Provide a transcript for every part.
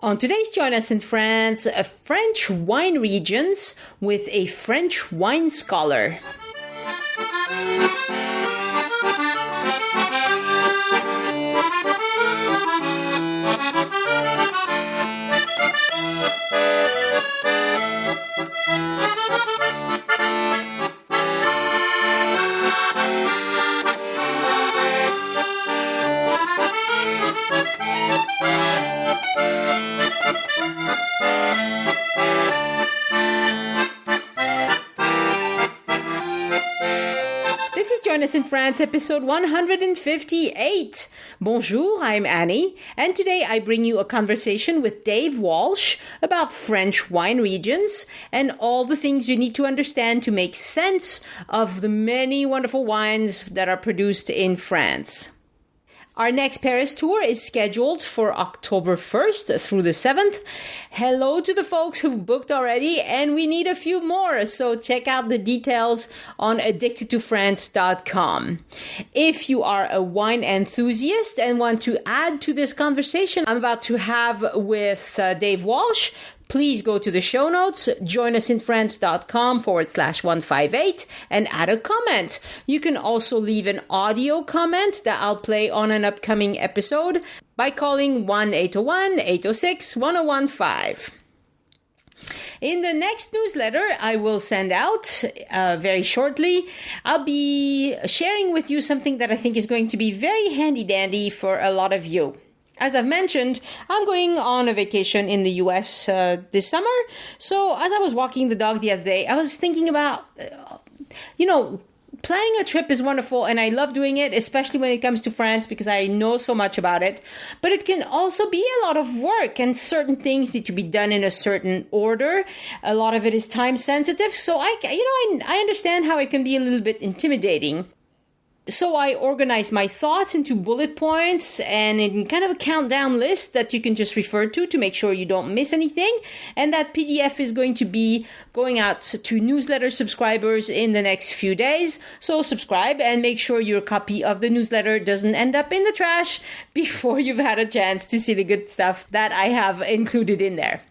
On today's Join Us in France, French wine regions with a French wine scholar. This is Join Us in France, episode 158. Bonjour, I'm Annie, and today I bring you a conversation with Dave Walsh about French wine regions and all the things you need to understand to make sense of the many wonderful wines that are produced in France. Our next Paris tour is scheduled for October 1st through the 7th. Hello to the folks who've booked already, and we need a few more, so check out the details on addictedtofrance.com. If you are a wine enthusiast and want to add to this conversation I'm about to have with Dave Walsh, please go to the show notes, joinusinfrance.com/158, and add a comment. You can also leave an audio comment that I'll play on an upcoming episode by calling 1-801-806-1015. In the next newsletter I will send out very shortly, I'll be sharing with you something that I think is going to be very handy-dandy for a lot of you. As I've mentioned, I'm going on a vacation in the U.S. This summer. So as I was walking the dog the other day, I was thinking about, planning a trip is wonderful and I love doing it, especially when it comes to France because I know so much about it. But it can also be a lot of work and certain things need to be done in a certain order. A lot of it is time sensitive. So I understand how it can be a little bit intimidating. So I organized my thoughts into bullet points and in kind of a countdown list that you can just refer to make sure you don't miss anything. And that PDF is going to be going out to newsletter subscribers in the next few days. So subscribe and make sure your copy of the newsletter doesn't end up in the trash before you've had a chance to see the good stuff that I have included in there.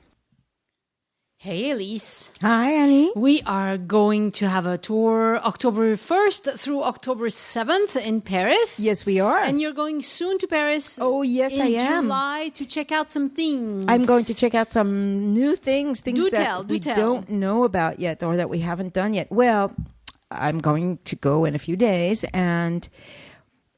Hey, Elise. Hi, Annie. We are going to have a tour October 1st through October 7th in Paris. Yes, we are. And you're going soon to Paris. Oh, yes, I am. In July to check out some things. I'm going to check out some new things that we don't know about yet or that we haven't done yet. Well, I'm going to go in a few days, and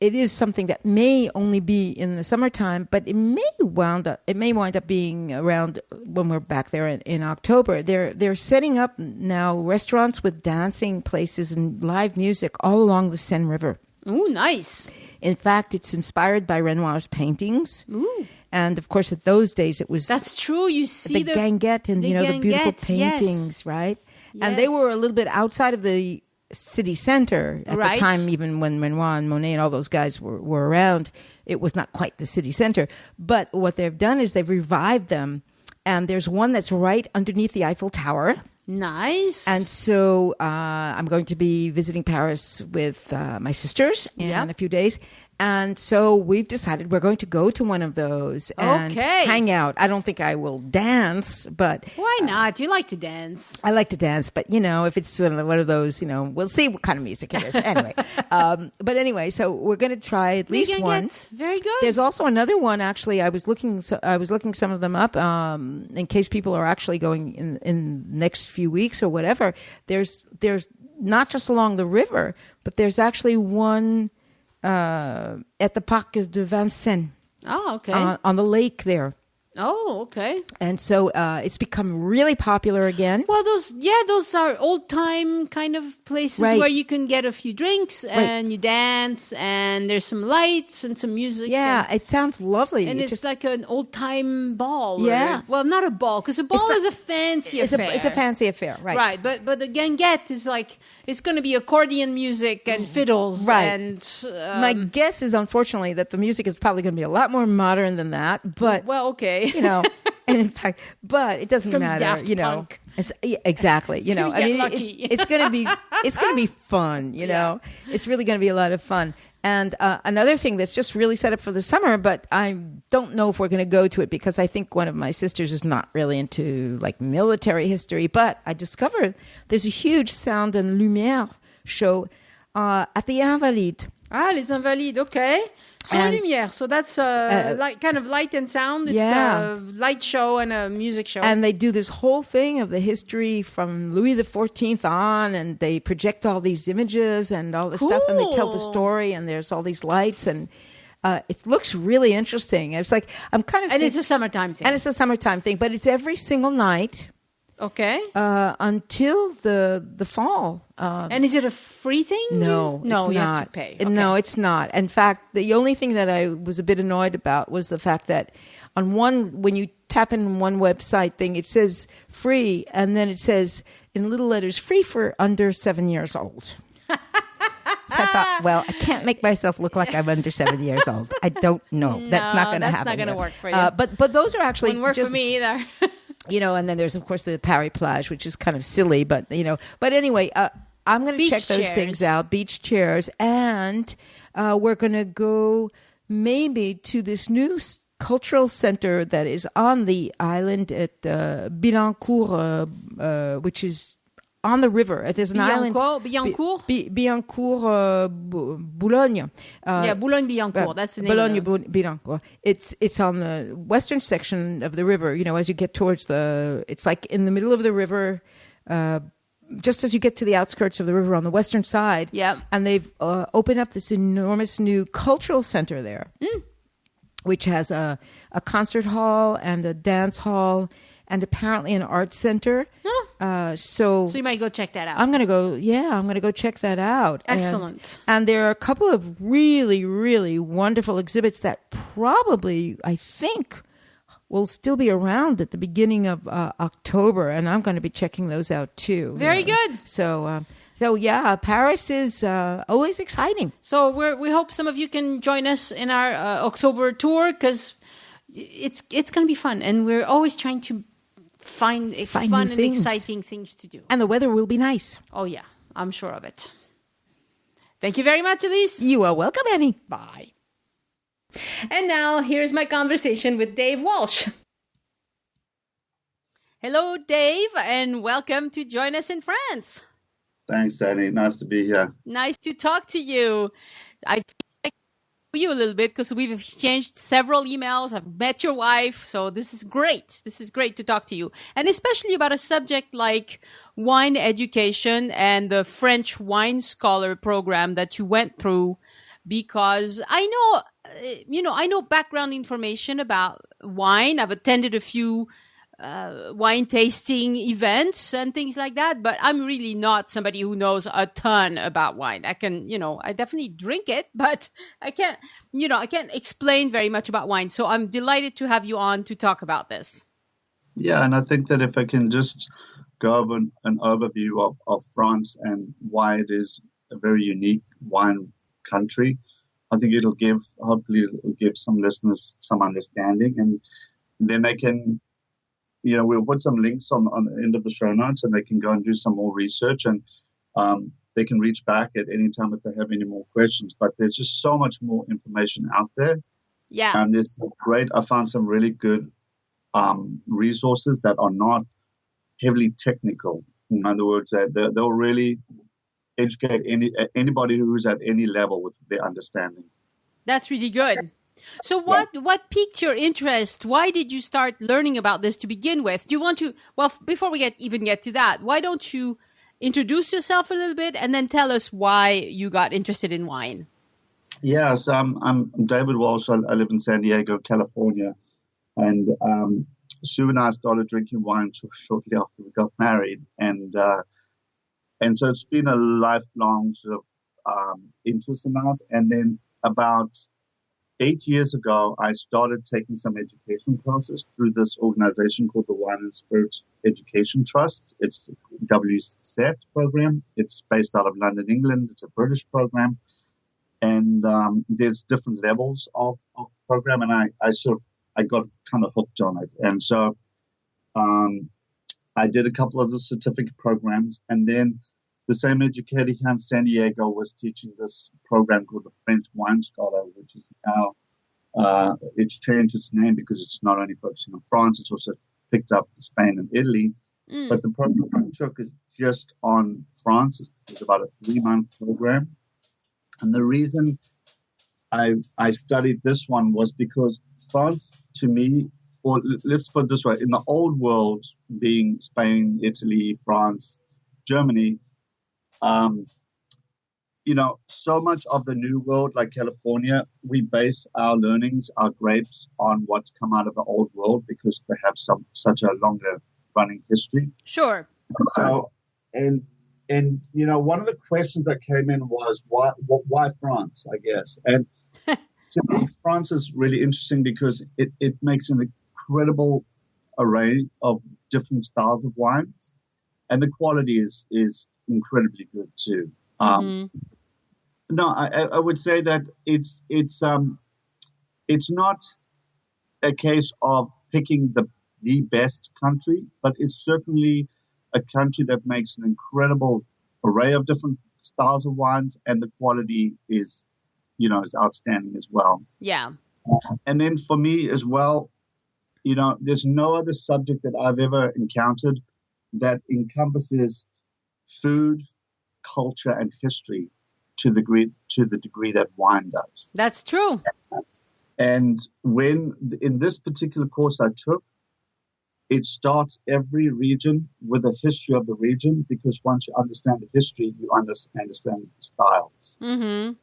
it is something that may only be in the summertime, but it may wind up being around when we're back there in October. They're setting up now restaurants with dancing places and live music all along the Seine River. Ooh, nice. In fact, it's inspired by Renoir's paintings. Ooh. And of course, at those days, it was... That's true. You see the Ganguette and the beautiful paintings, yes. Right? Yes. And they were a little bit outside of the city center at the time, even when Renoir and Monet and all those guys were around. It was not quite the city center. But what they've done is they've revived them. And there's one that's right underneath the Eiffel Tower. Nice. And so I'm going to be visiting Paris with my sisters in a few days. And so we've decided we're going to go to one of those and hang out. I don't think I will dance, but... Why not? You like to dance. I like to dance, but, if it's one of those, we'll see what kind of music it is. Anyway. But anyway, so we're going to try at least one. Very good. There's also another one, actually. I was looking some of them up in case people are actually going in next few weeks or whatever. There's not just along the river, but there's actually one... at the Parc de Vincennes. Oh, okay. On the lake there. Oh, okay. And so it's become really popular again. Well, those are old-time kind of places where you can get a few drinks and you dance and there's some lights and some music. Yeah, it sounds lovely. And it's like an old-time ball. Yeah. Well, not a ball, because a ball is a fancy affair. It's a fancy affair, right. Right, but the Ganguette is like, it's going to be accordion music and fiddles. Right. And my guess is, unfortunately, that the music is probably going to be a lot more modern than that. But well, okay. And in fact, but it doesn't matter, Punk. It's exactly, I mean, it's going to be fun, it's really going to be a lot of fun. And another thing that's just really set up for the summer, but I don't know if we're going to go to it because I think one of my sisters is not really into like military history. But I discovered there's a huge sound and lumière show at the Invalides. Ah, les Invalides, okay. Son et lumière. So that's like kind of light and sound. It's a light show and a music show. And they do this whole thing of the history from Louis XIV on, and they project all these images and all this stuff, and they tell the story, and there's all these lights, and it looks really interesting. It's like I'm kind of... And it's a summertime thing. And it's a summertime thing, but it's every single night. Okay. Until the fall. And is it a free thing? No, you not. have to pay. Okay. No, it's not. In fact, the only thing that I was a bit annoyed about was the fact that when you tap in one website thing, it says free, and then it says in little letters, free for under 7 years old. So I thought, well, I can't make myself look like I'm under 7 years old. I don't know. No, that's not going to happen. That's not going to work for you. But those are actually wouldn't work for me either. And then there's, of course, the Paris Plage, which is kind of silly, but, But anyway, I'm going to check those things out, beach chairs, and we're going to go maybe to this new cultural center that is on the island at Bilancourt, which is on the river. There's an island. Bilancourt? Bilancourt, Boulogne. Boulogne-Billancourt. That's the name. Boulogne-Billancourt. It's on the western section of the river. As you get towards it's like in the middle of the river, just as you get to the outskirts of the river on the western side. Yeah. And they've opened up this enormous new cultural center there, which has a concert hall and a dance hall and apparently an art center. So you might go check that out. I'm going to go check that out. Excellent. And there are a couple of really, really wonderful exhibits that probably, I think, will still be around at the beginning of October. And I'm going to be checking those out too. Very good. So Paris is always exciting. So we hope some of you can join us in our October tour because it's going to be fun. And we're always trying to find fun and exciting things to do. And the weather will be nice. Oh, yeah. I'm sure of it. Thank you very much, Elise. You are welcome, Annie. Bye. And now, here's my conversation with Dave Walsh. Hello, Dave, and welcome to Join Us in France. Thanks, Annie. Nice to be here. Nice to talk to you. I you a little bit because we've exchanged several emails. I've met your wife, so this is great. This is great to talk to you, and especially about a subject like wine education and the French wine scholar program that you went through. Because I know background information about wine. I've attended a few wine tasting events and things like that, but I'm really not somebody who knows a ton about wine. I can, I definitely drink it, but I can't explain very much about wine. So I'm delighted to have you on to talk about this. Yeah, and I think that if I can just go over an overview of France and why it is a very unique wine country, I think hopefully it'll give some listeners some understanding, and then they can, we'll put some links on the end of the show notes, and they can go and do some more research, and they can reach back at any time if they have any more questions. But there's just so much more information out there. Yeah. And I found some really good resources that are not heavily technical. In other words, they'll really educate anybody who's at any level with their understanding. That's really good. So what piqued your interest? Why did you start learning about this to begin with? Do you want to, before we even get to that, why don't you introduce yourself a little bit and then tell us why you got interested in wine? Yeah, so I'm David Walsh. I live in San Diego, California. And Sue and I started drinking wine shortly after we got married. And so it's been a lifelong sort of interest in us. And then about 8 years ago, I started taking some education classes through this organization called the Wine and Spirit Education Trust. It's a WSET program. It's based out of London, England. It's a British program. And there's different levels of program. And I got kind of hooked on it. And so I did a couple of the certificate programs. And then the same educator here in San Diego was teaching this program called the French Wine Scholar, which is now, it's changed its name because it's not only focusing on France, it's also picked up Spain and Italy. But the program I took is just on France. It's about a 3-month program. And the reason I studied this one was because France, to me, or let's put it this way, in the old world, being Spain, Italy, France, Germany, so much of the new world, like California, we base our learnings, our grapes, on what's come out of the old world because they have such a longer running history. Sure. So, and one of the questions that came in was why France, I guess. And to me, France is really interesting because it makes an incredible array of different styles of wines, and the quality is incredibly good too. No, I would say that it's not a case of picking the best country, but it's certainly a country that makes an incredible array of different styles of wines, and the quality is outstanding as well. Yeah. And then for me as well, there's no other subject that I've ever encountered that encompasses food, culture, and history to the degree that wine does. That's true. And when in this particular course I took, it starts every region with a history of the region, because once you understand the history, you understand the styles. Mm-hmm.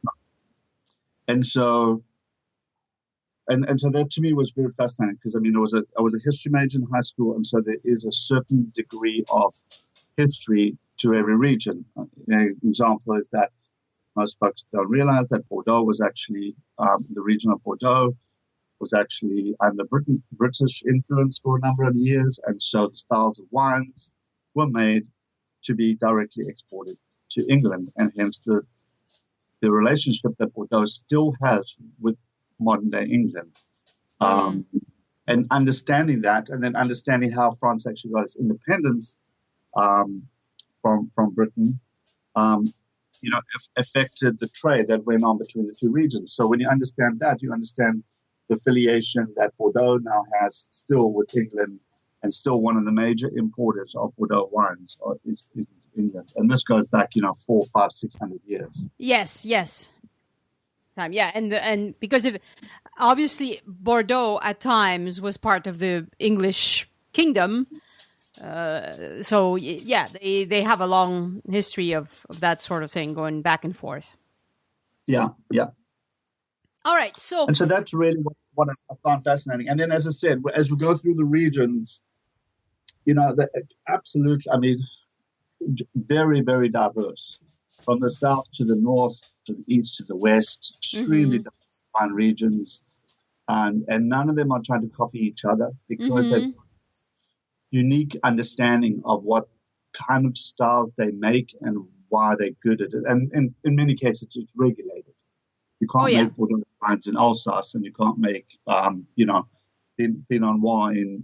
And so that to me was very fascinating, because I was a history major in high school, and so there is a certain degree of history to every region. An example is that most folks don't realize that Bordeaux was actually the region of Bordeaux was actually under British influence for a number of years, and so the styles of wines were made to be directly exported to England, and hence the relationship that Bordeaux still has with modern-day England. And understanding that, and then understanding how France actually got its independence from Britain, affected the trade that went on between the two regions. So when you understand that, you understand the affiliation that Bordeaux now has still with England, and still one of the major importers of Bordeaux wines is England. And this goes back, 400, 500, 600 years. Yes. Yeah, and because it obviously Bordeaux at times was part of the English kingdom. So yeah, they have a long history of that sort of thing going back and forth. Yeah. All right, so that's really what I found fascinating. And then, as I said, as we go through the regions, absolutely, very, very diverse, from the south to the north, to the east to the west, extremely diverse regions, and none of them are trying to copy each other, because they've unique understanding of what kind of styles they make and why they're good at it. And in many cases, it's regulated. You can't make Bordeaux wines in Alsace, and you can't make, Pinot Noir in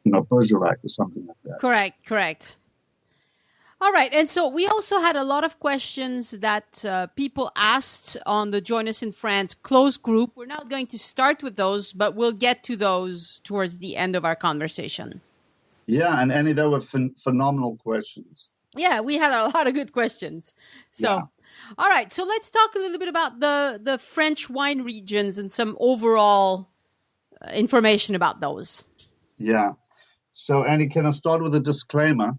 Bergerac or something like that. Correct. All right. And so we also had a lot of questions that people asked on the Join Us in France closed group. We're not going to start with those, but we'll get to those towards the end of our conversation. Yeah, and Annie, they were phenomenal questions. Yeah, we had a lot of good questions. So, All right. So let's talk a little bit about the French wine regions and some overall information about those. Yeah. So, Annie, can I start with a disclaimer?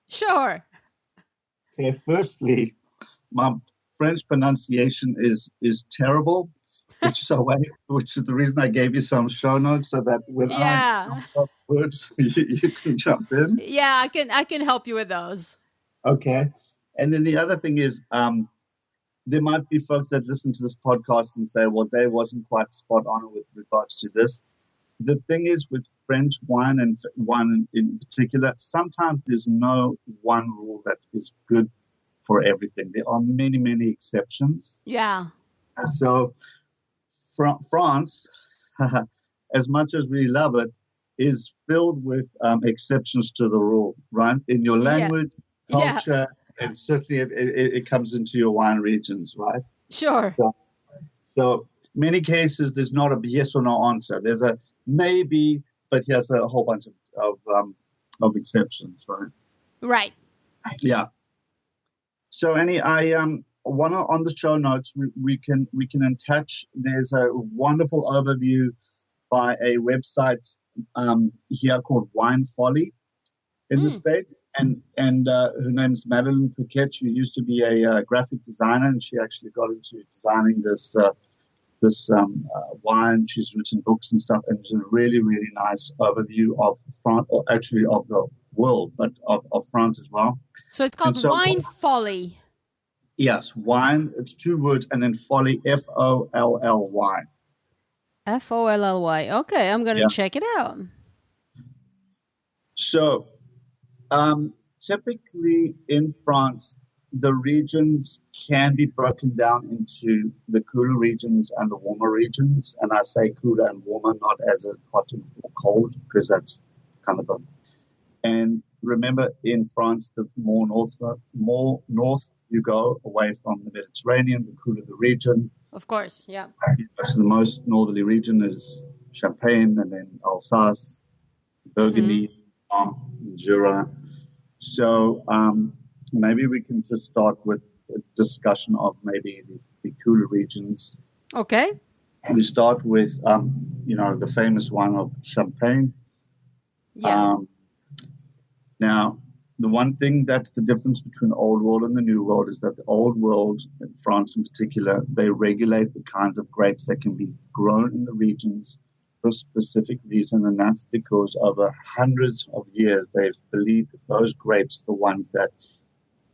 Sure. Okay, firstly, my French pronunciation is terrible, which is the reason I gave you some show notes, so that when I stump up words, you can jump in. Yeah, I can help you with those. Okay. And then the other thing is, there might be folks that listen to this podcast and say, well, Dave wasn't quite spot on with regards to this. The thing is, with French wine and wine in particular, sometimes there's no one rule that is good for everything. There are many, many exceptions. Yeah. So France, as much as we love it, is filled with exceptions to the rule, right? In your language, culture, and certainly it comes into your wine regions, right? Sure. So many cases, there's not a yes or no answer. There's a maybe, but here's a whole bunch of exceptions, right? Right. Yeah. So Annie, I want to, on the show notes, we can attach. There's a wonderful overview by a website here called Wine Folly in the States, and her name's Madeline Paquette. She used to be a graphic designer, and she actually got into designing this wine. She's written books and stuff, and it's a really, really nice overview of France, or actually of the world, but of France as well. So it's called Wine Folly. Yes, wine. It's 2 words, and then folly, Folly. Folly. Okay, I'm going to check it out. So, typically in France, the regions can be broken down into the cooler regions and the warmer regions. And I say cooler and warmer, not as a hot or cold, because that's kind of and remember, in France, the more north you go away from the Mediterranean, the cooler the region. Of course, yeah. So the most northerly region is Champagne, and then Alsace, Burgundy, Jura. So maybe we can just start with a discussion of maybe the cooler regions. Okay. We start with, the famous one of Champagne. Yeah. Now, the one thing that's the difference between the old world and the new world is that the old world, in France in particular, they regulate the kinds of grapes that can be grown in the regions for a specific reason, and that's because over hundreds of years they've believed that those grapes are the ones that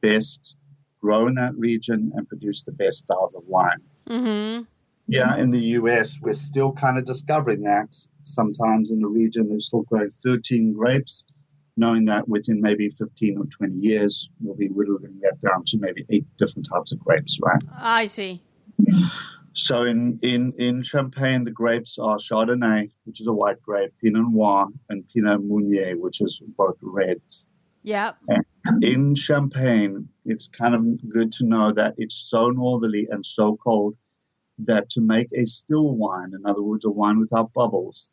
best grow in that region and produce the best styles of wine. Mm-hmm. Yeah, in the US, we're still kind of discovering that. Sometimes in the region, they're still growing 13 grapes, knowing that within maybe 15 or 20 years, we'll be whittling that down to maybe 8 different types of grapes, right? I see. So in Champagne, the grapes are Chardonnay, which is a white grape, Pinot Noir, and Pinot Meunier, which is both reds. Yeah. And in Champagne, it's kind of good to know that it's so northerly and so cold that to make a still wine, in other words, a wine without bubbles,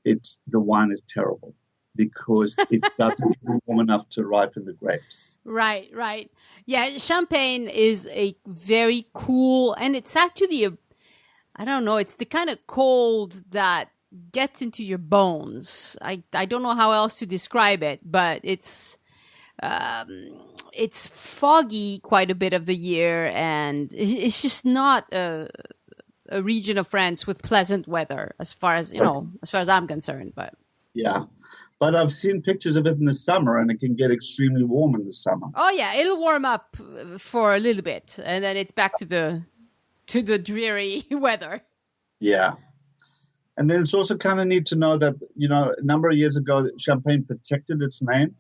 the wine is terrible, because it doesn't warm enough to ripen the grapes. Right. Yeah, Champagne is a very cool, and it's actually it's the kind of cold that gets into your bones. I don't know how else to describe it, but it's foggy quite a bit of the year, and it's just not a region of France with pleasant weather, as far as I'm concerned. But yeah. But I've seen pictures of it in the summer, and it can get extremely warm in the summer. Oh yeah, it'll warm up for a little bit, and then it's back to the dreary weather. Yeah, and then it's also kind of neat to know that a number of years ago, Champagne protected its name,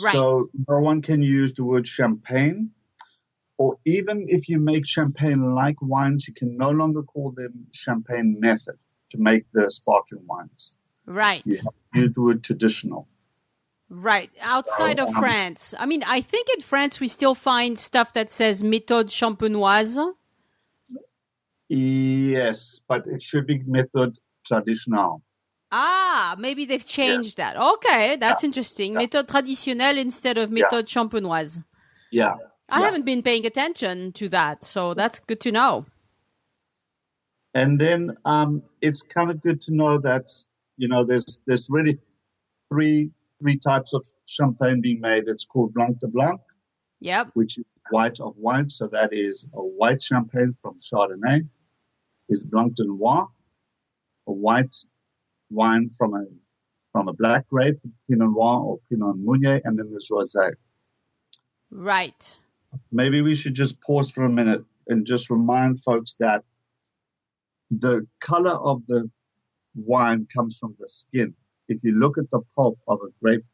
right. So no one can use the word champagne, or even if you make champagne-like wines, you can no longer call them champagne method to make the sparkling wines. Right. You have to use the word traditional. Right. Outside of France. I mean, I think in France we still find stuff that says méthode champenoise. Yes, but it should be méthode traditionnelle. Ah, maybe they've changed that. Okay, that's interesting. Yeah. Méthode traditionnelle instead of méthode champenoise. Yeah. I haven't been paying attention to that, so that's good to know. And then it's kind of good to know that there's really three types of champagne being made. It's called Blanc de Blanc, which is white of wine. So that is a white champagne from Chardonnay. Is Blanc de Noir, a white wine from a black grape, Pinot Noir or Pinot Meunier, and then there's Rosé. Right. Maybe we should just pause for a minute and just remind folks that the color of the wine comes from the skin. If you look at the pulp of a grape,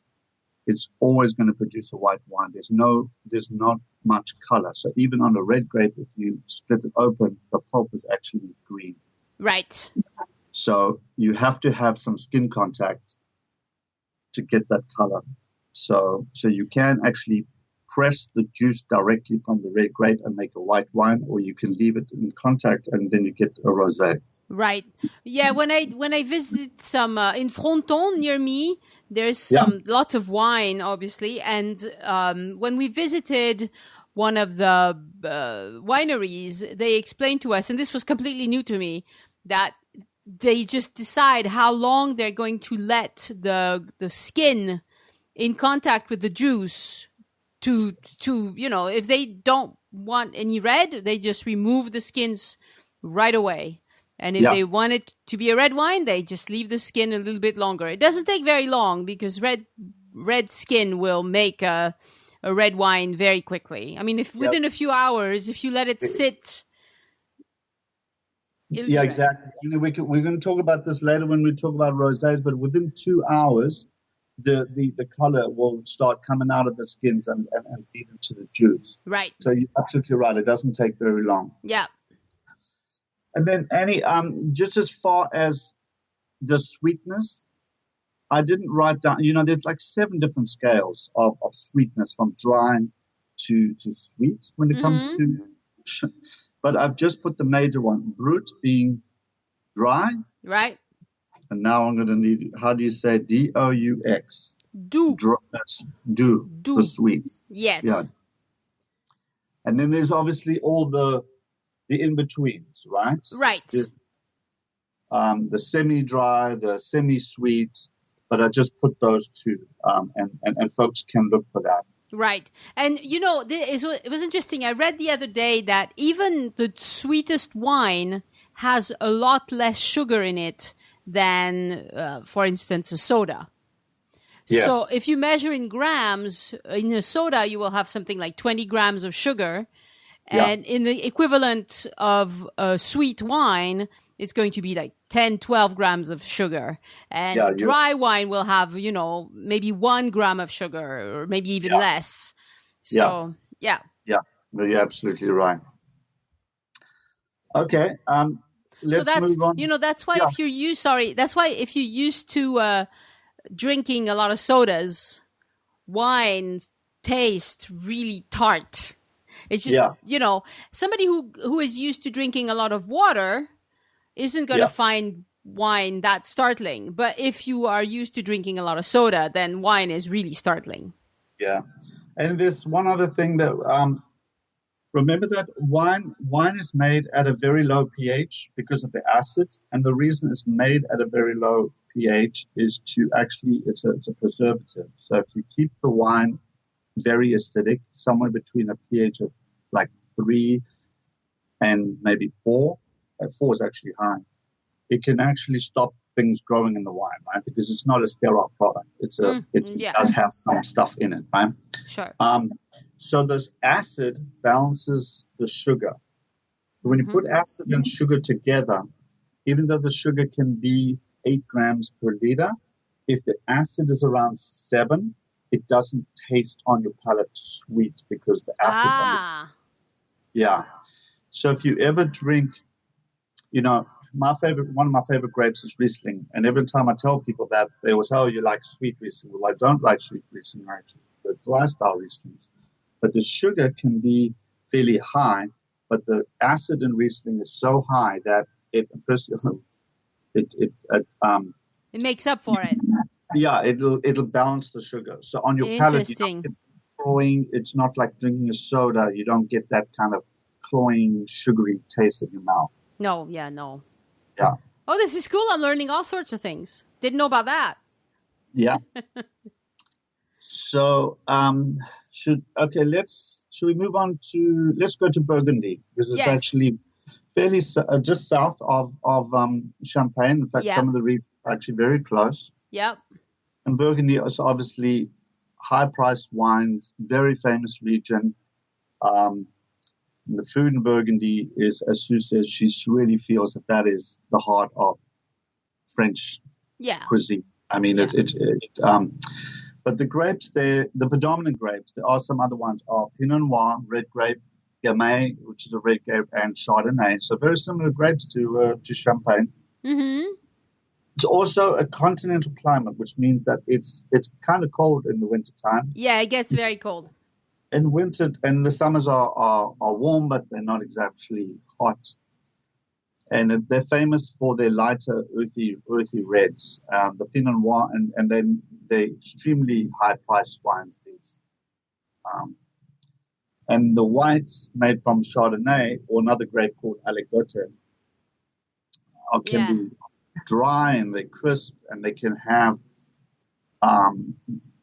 it's always going to produce a white wine. There's not much color. So even on a red grape, if you split it open, the pulp is actually green. Right. So you have to have some skin contact to get that color. So you can actually press the juice directly from the red grape and make a white wine, or you can leave it in contact and then you get a rosé. Right. Yeah. When I visit some in Fronton near me, there's lots of wine, obviously. And when we visited one of the wineries, they explained to us, and this was completely new to me, that they just decide how long they're going to let the skin in contact with the juice to if they don't want any red, they just remove the skins right away. And if they want it to be a red wine, they just leave the skin a little bit longer. It doesn't take very long because red skin will make a red wine very quickly. I mean, if within a few hours, if you let it sit. Yeah, exactly. We're going to talk about this later when we talk about rosés, but within 2 hours, the color will start coming out of the skins and feed into the juice. Right. So you're absolutely right. It doesn't take very long. Yeah. And then, Annie, just as far as the sweetness, I didn't write down, there's like 7 different scales of sweetness from dry to sweet when it comes to, but I've just put the major one, Brut being dry. Right. And now I'm going to need, how do you say D-O-U-X? Do. Do. The sweet. Yes. Yeah. And then there's obviously all the in-betweens, right? Right. There's the semi-dry, the semi-sweet, but I just put those 2, and folks can look for that. Right. And, it was interesting. I read the other day that even the sweetest wine has a lot less sugar in it than, for instance, a soda. Yes. So if you measure in grams, in a soda, you will have something like 20 grams of sugar. And in the equivalent of a sweet wine, it's going to be like 10, 12 grams of sugar. And dry wine will have, maybe 1 gram of sugar or maybe even less. So, yeah. Yeah, you're absolutely right. Okay. Let's move on. That's why if you're used to drinking a lot of sodas, wine tastes really tart. It's just, somebody who is used to drinking a lot of water isn't going to find wine that startling. But if you are used to drinking a lot of soda, then wine is really startling. Yeah. And there's one other thing that, remember that wine is made at a very low pH because of the acid. And the reason it's made at a very low pH is to actually, it's a preservative. So if you keep the wine very acidic, somewhere between a pH of like 3 and maybe 4. 4 is actually high. It can actually stop things growing in the wine, right? Because it's not a sterile product. It does have some stuff in it, right? Sure. So this acid balances the sugar. When you put acid and sugar together, even though the sugar can be 8 grams per liter, if the acid is around 7, it doesn't taste on your palate sweet because the acid. So if you ever drink, one of my favorite grapes is Riesling. And every time I tell people that, they always say, oh, you like sweet Riesling. Well, I don't like sweet Riesling, actually. The dry style Rieslings. But the sugar can be fairly high, but the acid in Riesling is so high that it makes up for it. Yeah, it'll balance the sugar. So on your palate, it's not like drinking a soda. You don't get that kind of cloying, sugary taste in your mouth. No, no. Yeah. Oh, this is cool. I'm learning all sorts of things. Didn't know about that. Yeah. So, should we move on to, let's go to Burgundy, because it's actually fairly just south of Champagne. In fact, some of the regions are actually very close. Yep. And Burgundy is obviously high-priced wines, very famous region. The food in Burgundy is, as Sue says, she really feels that is the heart of French cuisine. I mean, but the grapes there, the predominant grapes, there are some other ones, are Pinot Noir, red grape, Gamay, which is a red grape, and Chardonnay. So very similar grapes to Champagne. Mm-hmm. It's also a continental climate, which means that it's kind of cold in the wintertime. Yeah, it gets very cold. In winter, and the summers are warm, but they're not exactly hot. And they're famous for their lighter, earthy reds. The Pinot Noir, and then they're extremely high-priced wines. These, and the whites made from Chardonnay or another grape called Aligoté can be dry and they're crisp, and they can have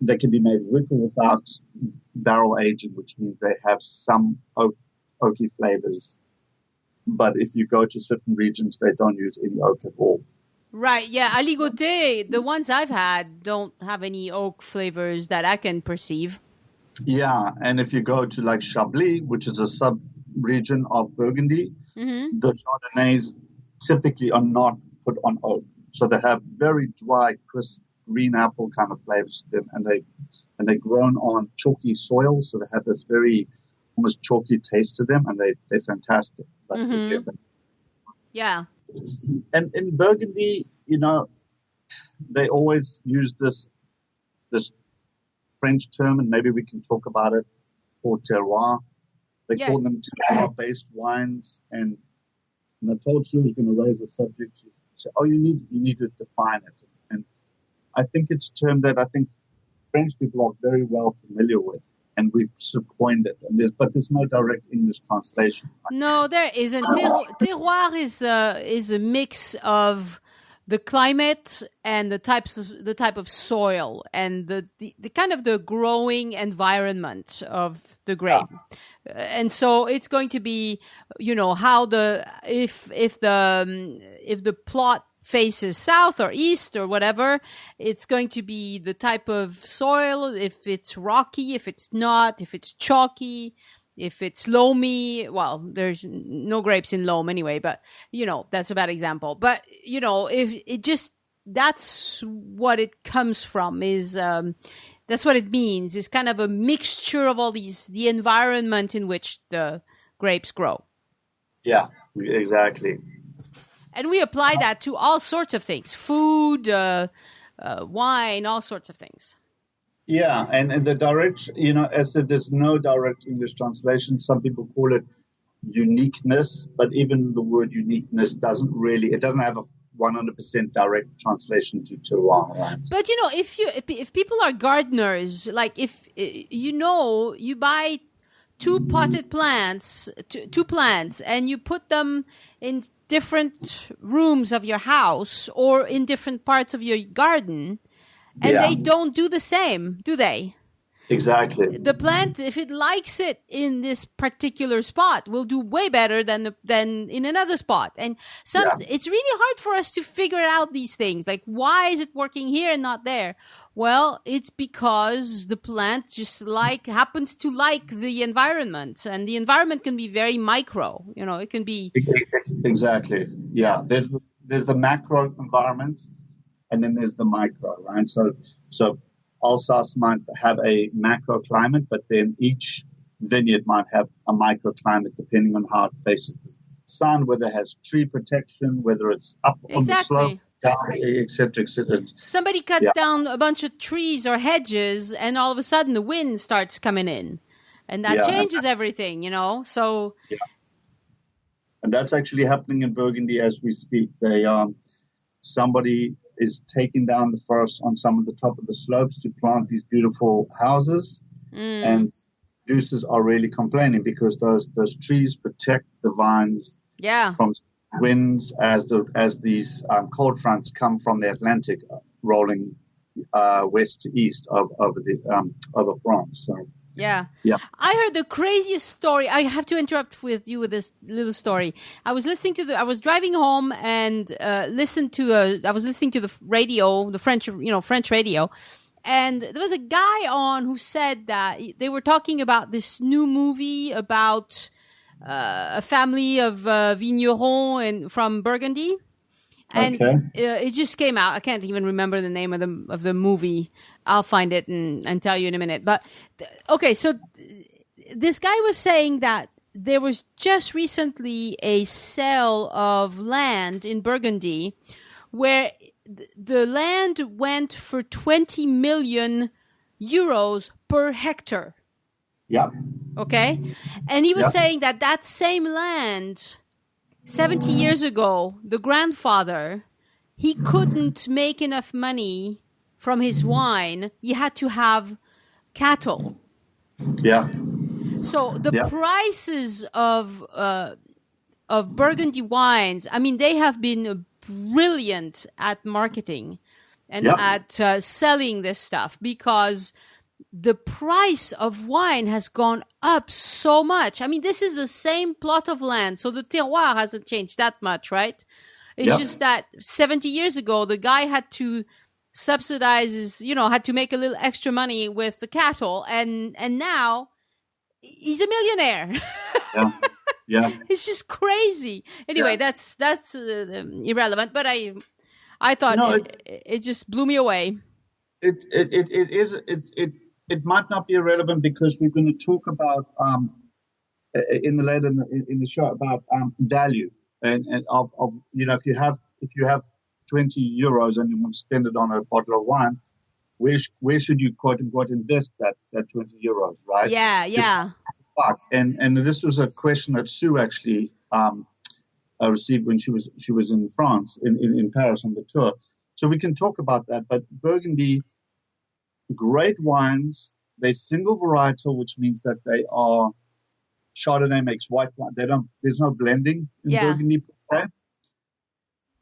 they can be made with or without barrel aging, which means they have some oaky flavors. But if you go to certain regions, they don't use any oak at all. Right, yeah. Aligoté, the ones I've had don't have any oak flavors that I can perceive. Yeah, and if you go to like Chablis, which is a sub-region of Burgundy, the Chardonnays typically are not put on oak. So they have very dry, crisp, green apple kind of flavors to them, and they're grown on chalky soil, so they have this very almost chalky taste to them, and they're fantastic. But yeah. And in Burgundy, they always use this French term, and maybe we can talk about it, for terroir. They call them terroir-based wines, and I told Sue I was going to raise the subject. She said, "Oh, you need to define it." And I think it's a term that I think French people are very well familiar with, and we've sort of coined it. But there's no direct English translation. No, there isn't. Terroir is a mix of the climate and the type of soil and the kind of the growing environment of the grape. And so it's going to be, how if the plot faces south or east or whatever, it's going to be the type of soil, if it's rocky, if it's not, if it's chalky, if it's loamy. Well, there's no grapes in loam anyway, but that's a bad example. But if it just, that's what it comes from, is that's what it means. It's kind of a mixture of all these, the environment in which the grapes grow. Yeah, exactly. And we apply that to all sorts of things: food, wine, all sorts of things. Yeah, and the direct, as said, there's no direct English translation. Some people call it uniqueness, but even the word uniqueness doesn't have a 100% direct translation to terroir. Right? But if people are gardeners, like if you buy two plants, and you put them in different rooms of your house or in different parts of your garden, and they don't do the same, do they? Exactly. The plant, if it likes it in this particular spot, will do way better than in another spot. And it's really hard for us to figure out these things. Like, why is it working here and not there? Well, it's because the plant just happens to like the environment, and the environment can be very micro. It can be exactly. Yeah, there's the macro environment, and then there's the micro, right? So Alsace might have a macro climate, but then each vineyard might have a microclimate depending on how it faces the sun, whether it has tree protection, whether it's up on the slope, down, et cetera, et cetera. Somebody cuts down a bunch of trees or hedges, and all of a sudden the wind starts coming in, and that changes everything, So, and that's actually happening in Burgundy as we speak. Somebody is taking down the forest on some of the top of the slopes to plant these beautiful houses, and producers are really complaining because those trees protect the vines from winds as these cold fronts come from the Atlantic rolling west to east over France. So. Yeah. I heard the craziest story. I have to interrupt you with this little story. I was driving home and I was listening to the radio, the French radio. And there was a guy on who said that they were talking about this new movie about a family of vignerons from Burgundy. And it just came out. I can't even remember the name of the movie. I'll find it and tell you in a minute. But so this guy was saying that there was just recently a sale of land in Burgundy where the land went for 20 million euros per hectare. Yeah. Okay? And he was saying that same land, 70 years ago, the grandfather, he couldn't make enough money from his wine. He had to have cattle. Yeah. So the prices of Burgundy wines, I mean, they have been brilliant at marketing and at selling this stuff, because the price of wine has gone up so much. I mean, this is the same plot of land, so the terroir hasn't changed that much, right? It's just that 70 years ago, the guy had to subsidize had to make a little extra money with the cattle, and now he's a millionaire. Yeah. It's just crazy. Anyway, that's irrelevant, but I thought it just blew me away. It might not be irrelevant, because we're going to talk about in the show about value and of if you have 20 euros and you want to spend it on a bottle of wine, where should you quote unquote invest that 20 euros, right? Yeah. And this was a question that Sue actually received when she was in France, in Paris on the tour. So we can talk about that. But Burgundy, great wines, they're single varietal, which means that they are Chardonnay makes white wine. There's no blending in Burgundy.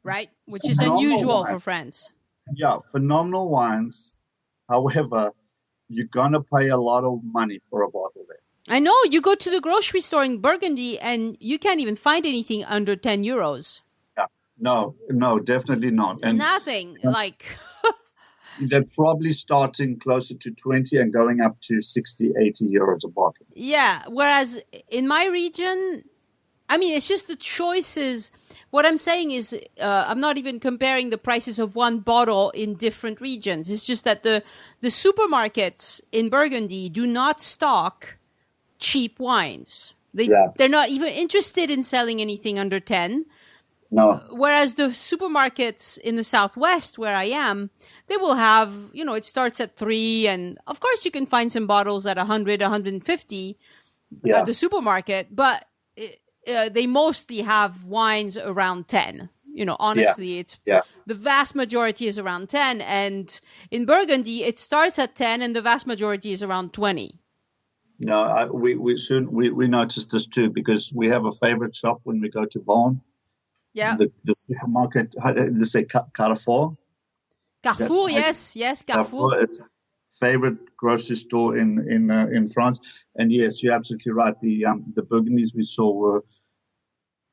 Right, which is unusual for France. Yeah, phenomenal wines. However, you're going to pay a lot of money for a bottle there. I know. You go to the grocery store in Burgundy and you can't even find anything under 10 euros. Yeah, no, definitely not. And nothing. They're probably starting closer to 20 and going up to 60, 80 euros a bottle. Yeah, whereas in my region, I mean, it's just the choices. What I'm saying is I'm not even comparing the prices of one bottle in different regions. It's just that the supermarkets in Burgundy do not stock cheap wines. They're not even interested in selling anything under 10. No. Whereas the supermarkets in the Southwest, where I am, they will have, it starts at 3. And of course, you can find some bottles at 100, 150 at the supermarket. But they mostly have wines around 10. Honestly, it's the vast majority is around 10. And in Burgundy, it starts at 10 and the vast majority is around 20. No, we noticed this too, because we have a favorite shop when we go to Vaughan. Yeah. The supermarket, they say Carrefour. Carrefour, yes, Carrefour. Is favorite grocery store in France. And yes, you're absolutely right. The Burgundies we saw were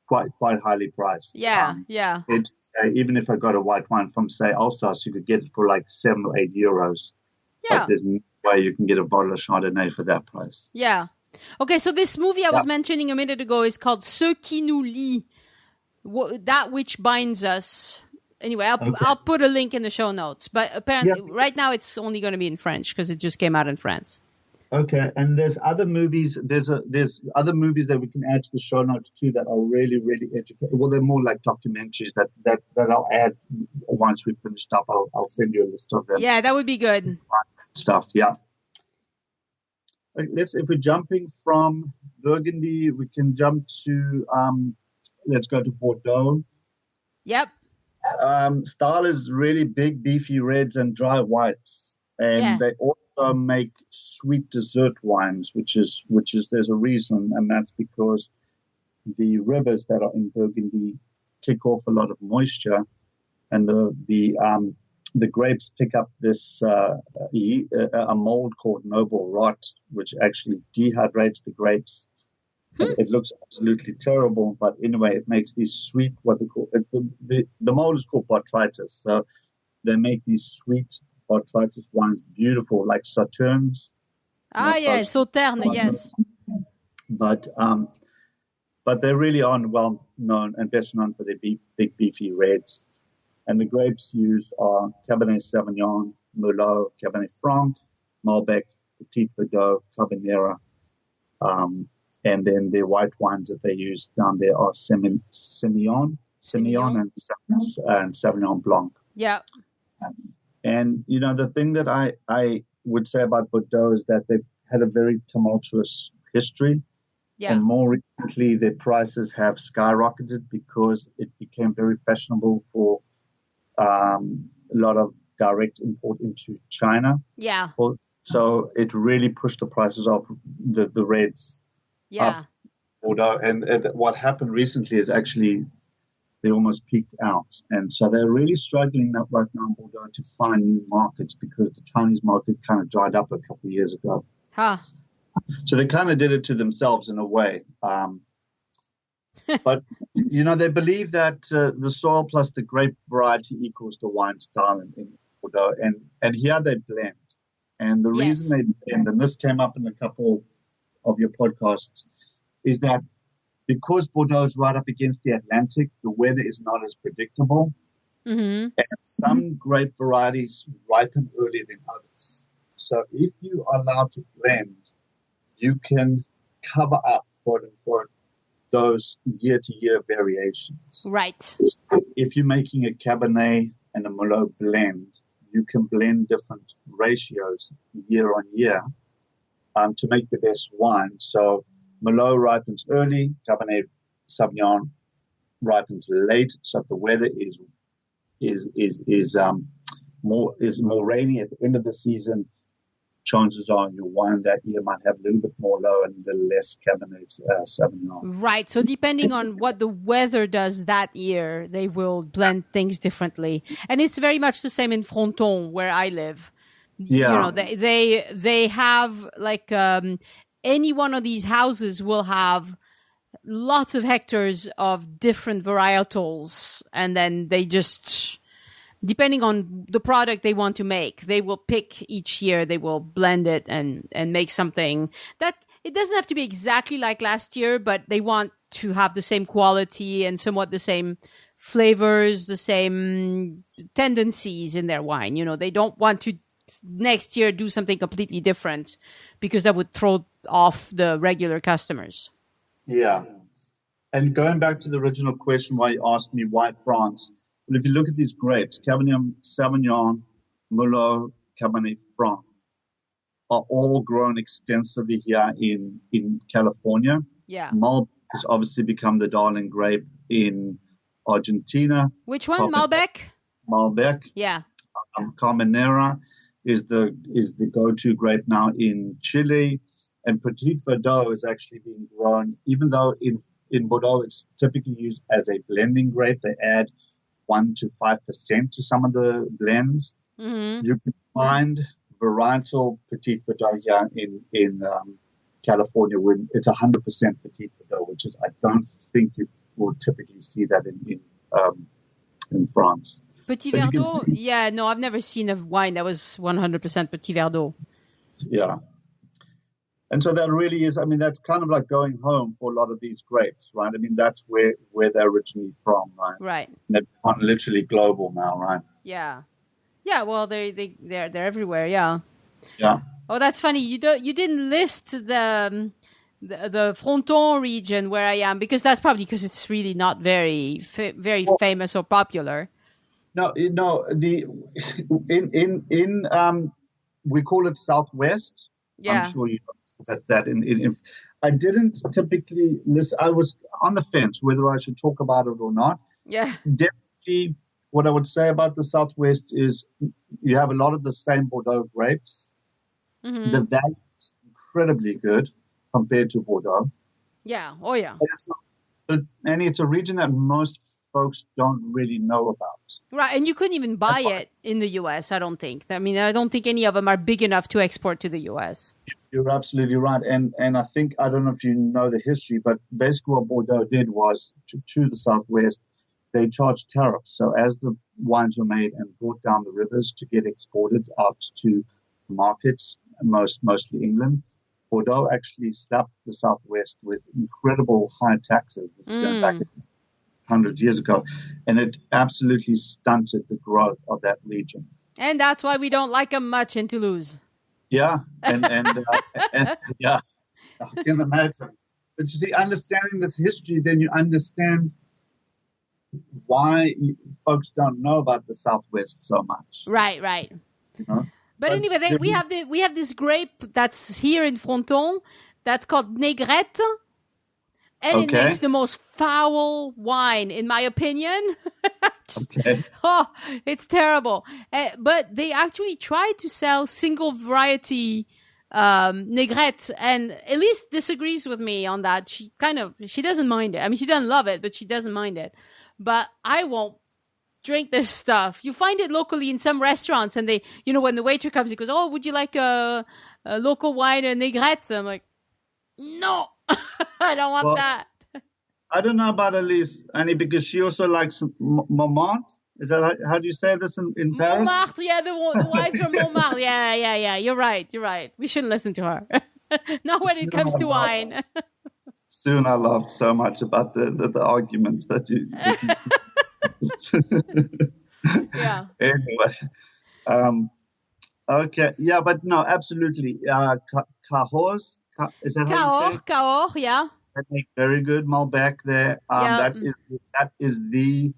quite highly priced. Yeah. Even if I got a white wine from, say, Alsace, you could get it for like 7 or 8 euros. Yeah. But there's no way you can get a bottle of Chardonnay for that price. Yeah. Okay, so this movie I was mentioning a minute ago is called Ce qui nous lie. That which binds us. Anyway, I'll put a link in the show notes. But apparently, right now it's only going to be in French because it just came out in France. Okay, and there's other movies. There's other movies that we can add to the show notes too that are really, really educational. Well, they're more like documentaries that I'll add once we've finished up. I'll send you a list of them. Yeah, that would be good. Stuff, yeah. If we're jumping from Burgundy, we can jump to let's go to Bordeaux. Yep. Style is really big, beefy reds and dry whites, and they also make sweet dessert wines, which is there's a reason, and that's because the rivers that are in Burgundy kick off a lot of moisture, and the grapes pick up this a mold called noble rot, which actually dehydrates the grapes. It looks absolutely terrible, but anyway, it makes these sweet, what they call the mold is called botrytis. So they make these sweet botrytis wines, beautiful, like sauternes. Sauterne, yes. But they really are well known and best known for their big beefy reds. And the grapes used are Cabernet Sauvignon, Merlot, Cabernet Franc, Malbec, Petit Verdot, Corbière. And then the white wines that they use down there are Semillon and Sauvignon Blanc. Yeah. And, the thing that I would say about Bordeaux is that they've had a very tumultuous history. Yeah. And more recently, their prices have skyrocketed because it became very fashionable for a lot of direct import into China. Yeah. So it really pushed the prices of the reds up Bordeaux. And what happened recently is actually they almost peaked out. And so they're really struggling right now in Bordeaux to find new markets because the Chinese market kind of dried up a couple of years ago. So they kind of did it to themselves in a way. But, they believe that the soil plus the grape variety equals the wine style in Bordeaux. And here they blend. And the reason they blend, and this came up in a couple of your podcasts, is that because Bordeaux is right up against the Atlantic, the weather is not as predictable. Mm-hmm. And some grape varieties ripen earlier than others. So if you are allowed to blend, you can cover up, quote unquote, those year-to-year variations. Right. If you're making a Cabernet and a Merlot blend, you can blend different ratios year on year to make the best wine. So Merlot ripens early, Cabernet Sauvignon ripens late. So if the weather is more rainy at the end of the season, chances are your wine that year might have a little bit more low and a little less Cabernet Sauvignon. Right. So depending on what the weather does that year, they will blend things differently. And it's very much the same in Fronton, where I live. Yeah. They have like any one of these houses will have lots of hectares of different varietals, and then they just, depending on the product they want to make, they will pick each year, they will blend it and make something that it doesn't have to be exactly like last year, but they want to have the same quality and somewhat the same flavors, the same tendencies in their wine. They don't want to next year do something completely different because that would throw off the regular customers. Yeah. And going back to the original question why you asked me why France, well, if you look at these grapes, Cabernet Sauvignon, Merlot, Cabernet Franc are all grown extensively here in California. Yeah. Malbec has obviously become the darling grape in Argentina. Which one? Malbec? Malbec. Yeah. Carmenera is the go-to grape now in Chile. And Petit Verdot is actually being grown, even though in Bordeaux it's typically used as a blending grape. They add 1 to 5% to some of the blends. Mm-hmm. You can find varietal Petit Verdot here in California when it's 100% Petit Verdot, which is, I don't think you will typically see that in France. Petit Verdot? Yeah, no, I've never seen a wine that was 100% Petit Verdot. Yeah. And so that really is, that's kind of like going home for a lot of these grapes, right? That's where they're originally from, right? Right. And they're literally global now, right? Yeah. Yeah, well, they're everywhere, yeah. Yeah. Oh, that's funny. You didn't list the Fronton region where I am, because that's probably because it's really not very famous or popular. No, we call it Southwest. Yeah. I'm sure you know that in I didn't typically list. I was on the fence whether I should talk about it or not. Yeah. Definitely, what I would say about the Southwest is you have a lot of the same Bordeaux grapes. Mm-hmm. The value is incredibly good compared to Bordeaux. Yeah. Oh, yeah. And it's a region that most folks don't really know about. Right, and you couldn't even buy it in the U.S., I don't think. I don't think any of them are big enough to export to the U.S. You're absolutely right. And I think, I don't know if you know the history, but basically what Bordeaux did was to the Southwest, they charged tariffs. So as the wines were made and brought down the rivers to get exported out to markets, mostly England, Bordeaux actually slapped the Southwest with incredible high taxes. This is going back 100 years ago, and it absolutely stunted the growth of that region. And that's why we don't like them much in Toulouse. Yeah, and yeah, I can imagine. But you see, understanding this history, then you understand why folks don't know about the Southwest so much. Right. You know? But anyway, we have this grape that's here in Fronton that's called Négrette, and it makes the most foul wine, in my opinion. It's terrible. But they actually try to sell single variety Négrette, and Elise disagrees with me on that. She doesn't mind it. I mean, she doesn't love it, but she doesn't mind it. But I won't drink this stuff. You find it locally in some restaurants, and they, when the waiter comes, he goes, "Oh, would you like a local wine, a Négrette?" I'm like, no, I don't want that. I don't know about Elise, Annie, because she also likes Montmartre. Is that how do you say this in Paris? Montmartre, yeah, the wines from Montmartre. Yeah. You're right. We shouldn't listen to her. Not when it comes to wine. Soon I loved so much about the arguments that you yeah. Anyway, okay, yeah, but no, absolutely. Cahors, is that how you say it? Cahors, yeah. They make very good Malbec there. That is the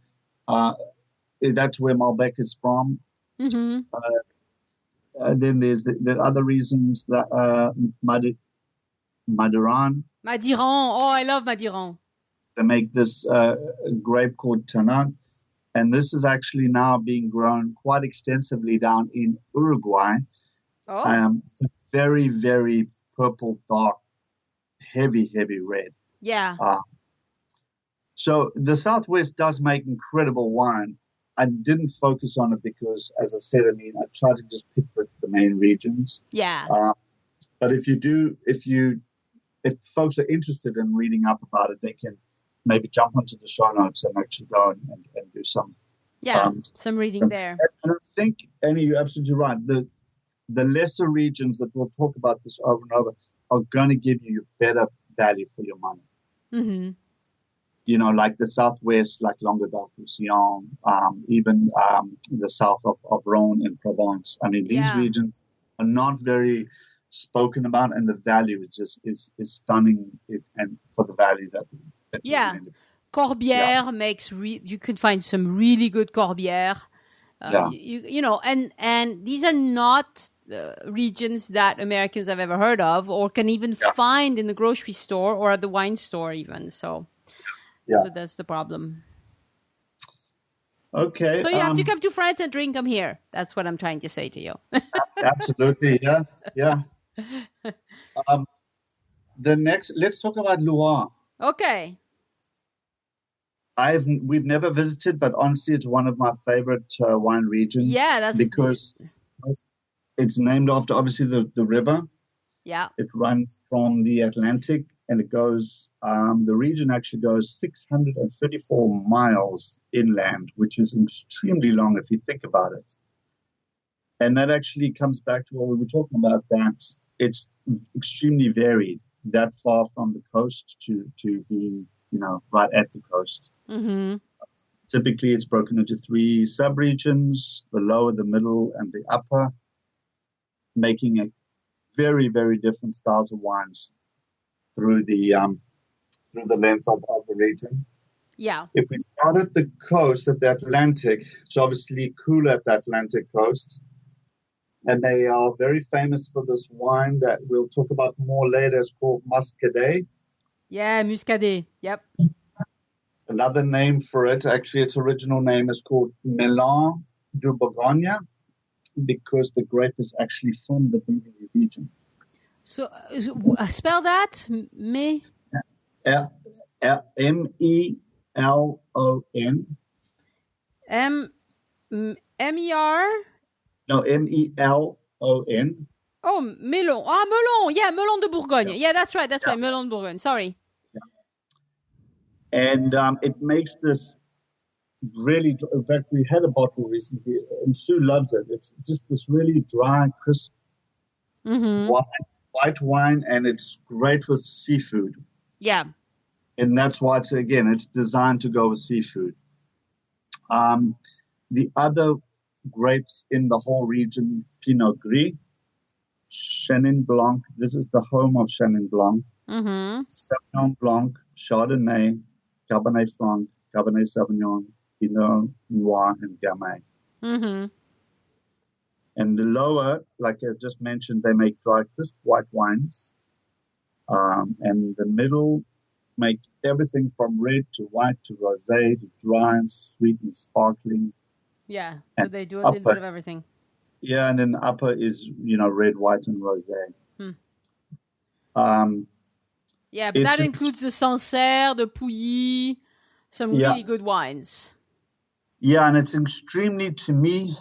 that's where Malbec is from. Mm-hmm. Then there's the other reasons that Madiran. Oh, I love Madiran. They make this grape called Tannat, and this is actually now being grown quite extensively down in Uruguay. Oh. It's a very, very purple, dark, heavy red. Yeah. So the Southwest does make incredible wine. I didn't focus on it because, as I said, I try to just pick the main regions. Yeah. But if folks are interested in reading up about it, they can maybe jump onto the show notes and actually go and do some. Yeah, some reading there. And I think, Annie, you're absolutely right. The lesser regions that we'll talk about this over and over are going to give you better value for your money. Mm-hmm. Like the Southwest, like Languedoc-Roussillon, even the south of Rhône in Provence. I mean, these regions are not very spoken about, and the value is stunning, and for the value that Corbière makes you could find some really good Corbière. And these are not regions that Americans have ever heard of or can even find in the grocery store or at the wine store even. So that's the problem. Okay. So you have to come to France and drink them here. That's what I'm trying to say to you. Absolutely. Yeah. Let's talk about Loire. Okay. We've never visited, but honestly, it's one of my favorite wine regions. Yeah, that's because it's named after obviously the river. Yeah. It runs from the Atlantic, and it goes. The region actually goes 634 miles inland, which is extremely long if you think about it. And that actually comes back to what we were talking about. That it's extremely varied, that far from the coast to being, right at the coast. Mm-hmm. Typically, it's broken into 3 subregions: the lower, the middle, and the upper, making a very, very different styles of wines through the length of the region. Yeah. If we start at the coast, at the Atlantic, it's obviously cooler at the Atlantic coast. And they are very famous for this wine that we'll talk about more later. It's called Muscadet. Yeah, Muscadet. Yep. Another name for it, actually, its original name is called Melon du Bourgogne, because the grape is actually from the Burgundy region. So, spell that. Me. M-E-L-O-N. M-E-R? No, M-E-L-O-N. Oh, Melon. Melon. Yeah, Melon de Bourgogne. Yeah, that's right. Right. Melon de Bourgogne. Sorry. Yeah. And it makes this really, in fact, we had a bottle recently, and Sue loves it. It's just this really dry, crisp white wine, and it's great with seafood. Yeah. And that's why it's designed to go with seafood. The other grapes in the whole region, Pinot Gris, Chenin Blanc. This is the home of Chenin Blanc. Mm-hmm. Sauvignon Blanc, Chardonnay, Cabernet Franc, Cabernet Sauvignon, Pinot Noir, and Gamay. Mm-hmm. And the lower, like I just mentioned, they make dry crisp white wines. And the middle make everything from red to white to rosé to dry and sweet and sparkling. Yeah, and so they do a little bit of everything. Yeah, and then the upper is, red, white, and rosé. Yeah, but that includes the Sancerre, the Pouilly, some really good wines. Yeah, and it's extremely, to me,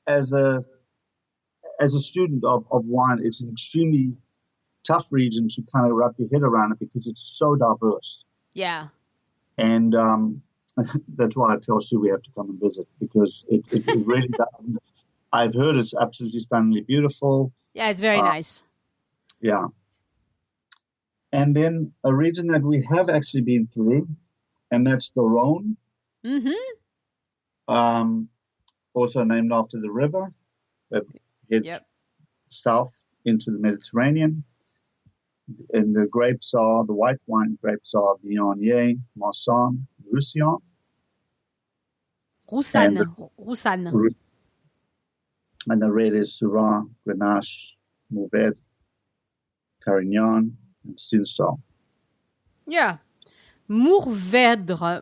as a student of wine, it's an extremely tough region to kind of wrap your head around it because it's so diverse. Yeah. And that's why I tell Sue we have to come and visit, because it really does. I've heard it's absolutely stunningly beautiful. Yeah, it's very nice. Yeah. And then a region that we have actually been through, and that's the Rhone. Mm-hmm. Also named after the river that heads south into the Mediterranean. And the grapes are, the white wine grapes are Viognier, Marsanne, Roussillon. Roussanne. And the red is Syrah, Grenache, Mourvèdre, Carignan, and Cinsault. Yeah. Mourvèdre.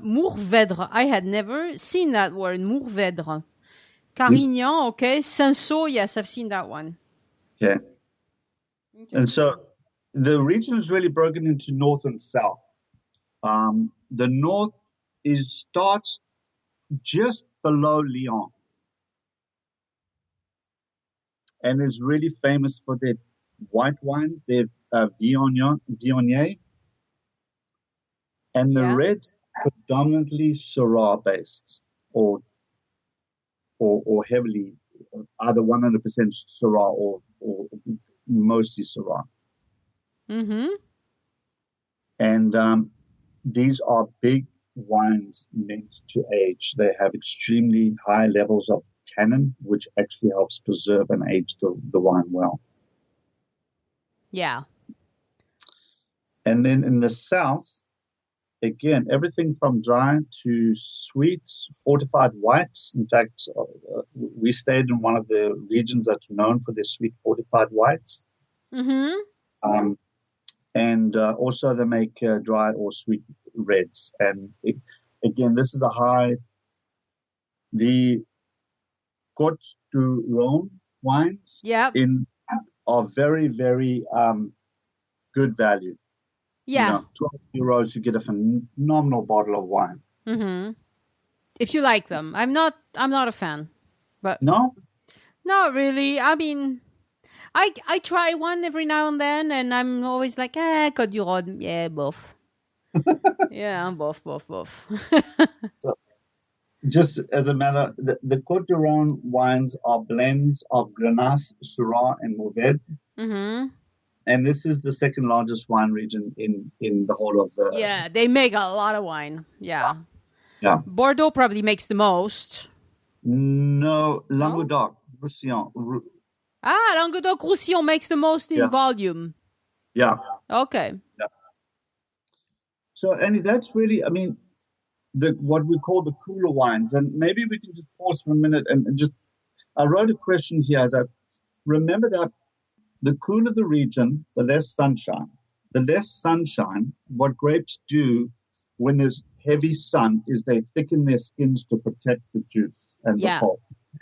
I had never seen that word, Mourvèdre. Carignan, okay. Cinsault, yes, I've seen that one. Okay. And so the region is really broken into north and south. The north starts just below Lyon and is really famous for their white wines, their Viognier, and the reds predominantly Syrah based or heavily either 100% Syrah or mostly Syrah. Mm-hmm. And these are big wines meant to age. They have extremely high levels of tannin, which actually helps preserve and age the wine well. Yeah. And then in the south, again, everything from dry to sweet, fortified whites. In fact, we stayed in one of the regions that's known for their sweet fortified whites. Mm-hmm. And also they make dry or sweet reds. And again, this is the Côte du Rhône wines are very, very good value. Yeah. €12, you get a phenomenal bottle of wine. Mm-hmm. If you like them. I'm not a fan. But no? Not really. I mean, I try one every now and then, and I'm always like, Côte du Rhône. Yeah, both. Yeah, both. Just as a matter, the Côte du Rhône wines are blends of Grenache, Syrah, and Mourvèdre. Mm-hmm. And this is the second largest wine region in the whole of the... Yeah, they make a lot of wine. Yeah. Bordeaux probably makes the most. No, Languedoc-Roussillon. Languedoc-Roussillon makes the most in volume. Yeah. Okay. Yeah. So, Annie, that's really, I mean, what we call the cooler wines. And maybe we can just pause for a minute and just... I wrote a question here that, remember that the cooler the region, the less sunshine. The less sunshine, what grapes do when there's heavy sun is they thicken their skins to protect the juice and the pulp.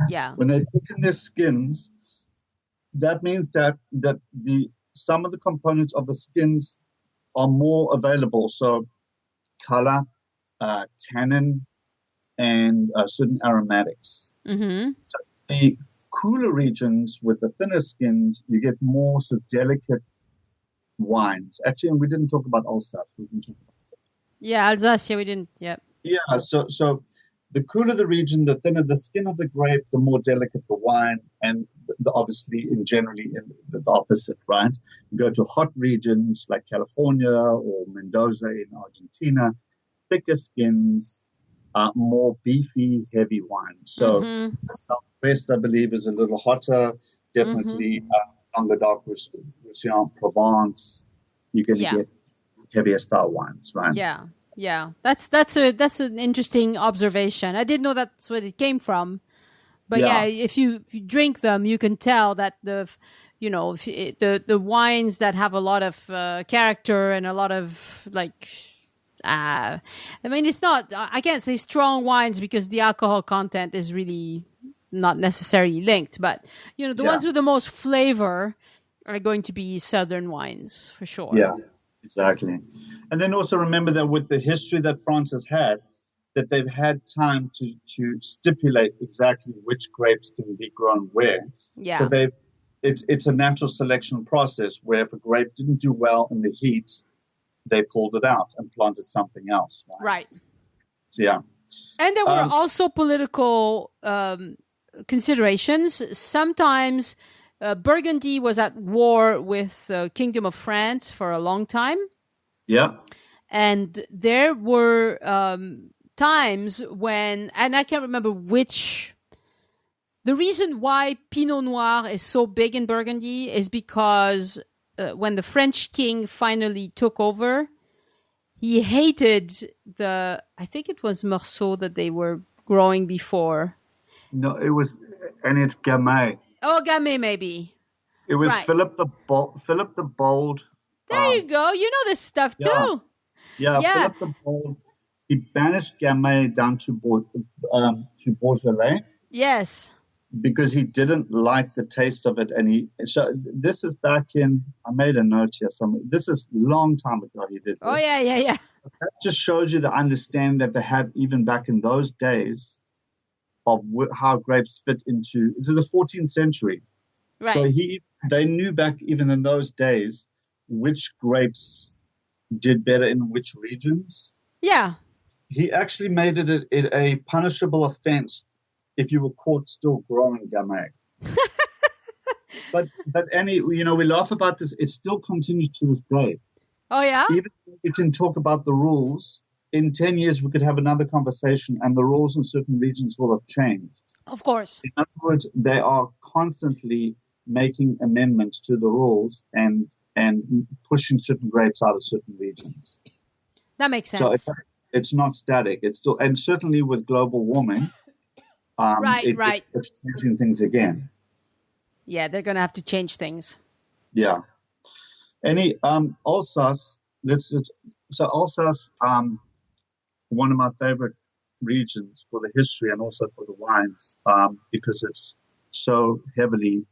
Yeah. When they thicken their skins, that means that some of the components of the skins are more available. So color, tannin, and certain aromatics. Mm-hmm. So the cooler regions with the thinner skins, you get more sort of delicate wines. Actually, and we didn't talk about Alsace. We didn't talk about Alsace. Yeah, we didn't. Yeah. Yeah. So the cooler the region, the thinner the skin of the grape, the more delicate the wine, and obviously, generally, the opposite, right? You go to hot regions like California or Mendoza in Argentina, thicker skins, more beefy, heavy wines. So Southwest, I believe, is a little hotter. Definitely Languedoc, Roussillon, Provence. You're going to get heavier style wines, right? Yeah. Yeah. That's an interesting observation. I didn't know that's where it came from. But if you drink them, you can tell that the wines that have a lot of character and a lot of it's not, I can't say strong wines because the alcohol content is really not necessarily linked, but the ones with the most flavor are going to be Southern wines for sure. Yeah, exactly. And then also remember that with the history that France has had, that they've had time to stipulate exactly which grapes can be grown where. Yeah. So it's a natural selection process where if a grape didn't do well in the heat, they pulled it out and planted something else. Right. Yeah. And there were also political considerations. Sometimes Burgundy was at war with the Kingdom of France for a long time. Yeah. And there were times when, and I can't remember which, the reason why Pinot Noir is so big in Burgundy is because when the French king finally took over, he hated I think it was Merlot that they were growing before. No, it was, and it's Gamay. Oh, Gamay maybe. It was right. Philip the Bold. There you go. You know this stuff too. Yeah, Philip the Bold. He banished Gamay down to Beaujolais. Yes. Because he didn't like the taste of it, so this is back in. I made a note here. This is a long time ago. He did this. Oh yeah. That just shows you the understanding that they had even back in those days of how grapes fit into the 14th century. Right. So they knew back even in those days which grapes did better in which regions. Yeah. He actually made it a punishable offense if you were caught still growing Gamay. but we laugh about this. It still continues to this day. Oh yeah. Even if we can talk about the rules, in 10 years we could have another conversation, and the rules in certain regions will have changed. Of course. In other words, they are constantly making amendments to the rules and pushing certain grapes out of certain regions. That makes sense. So it's not static. It's still, and certainly with global warming. Right. It's changing things again. Yeah, they're going to have to change things. Yeah. Alsace, Alsace, one of my favorite regions for the history and also for the wines, because it's so heavily,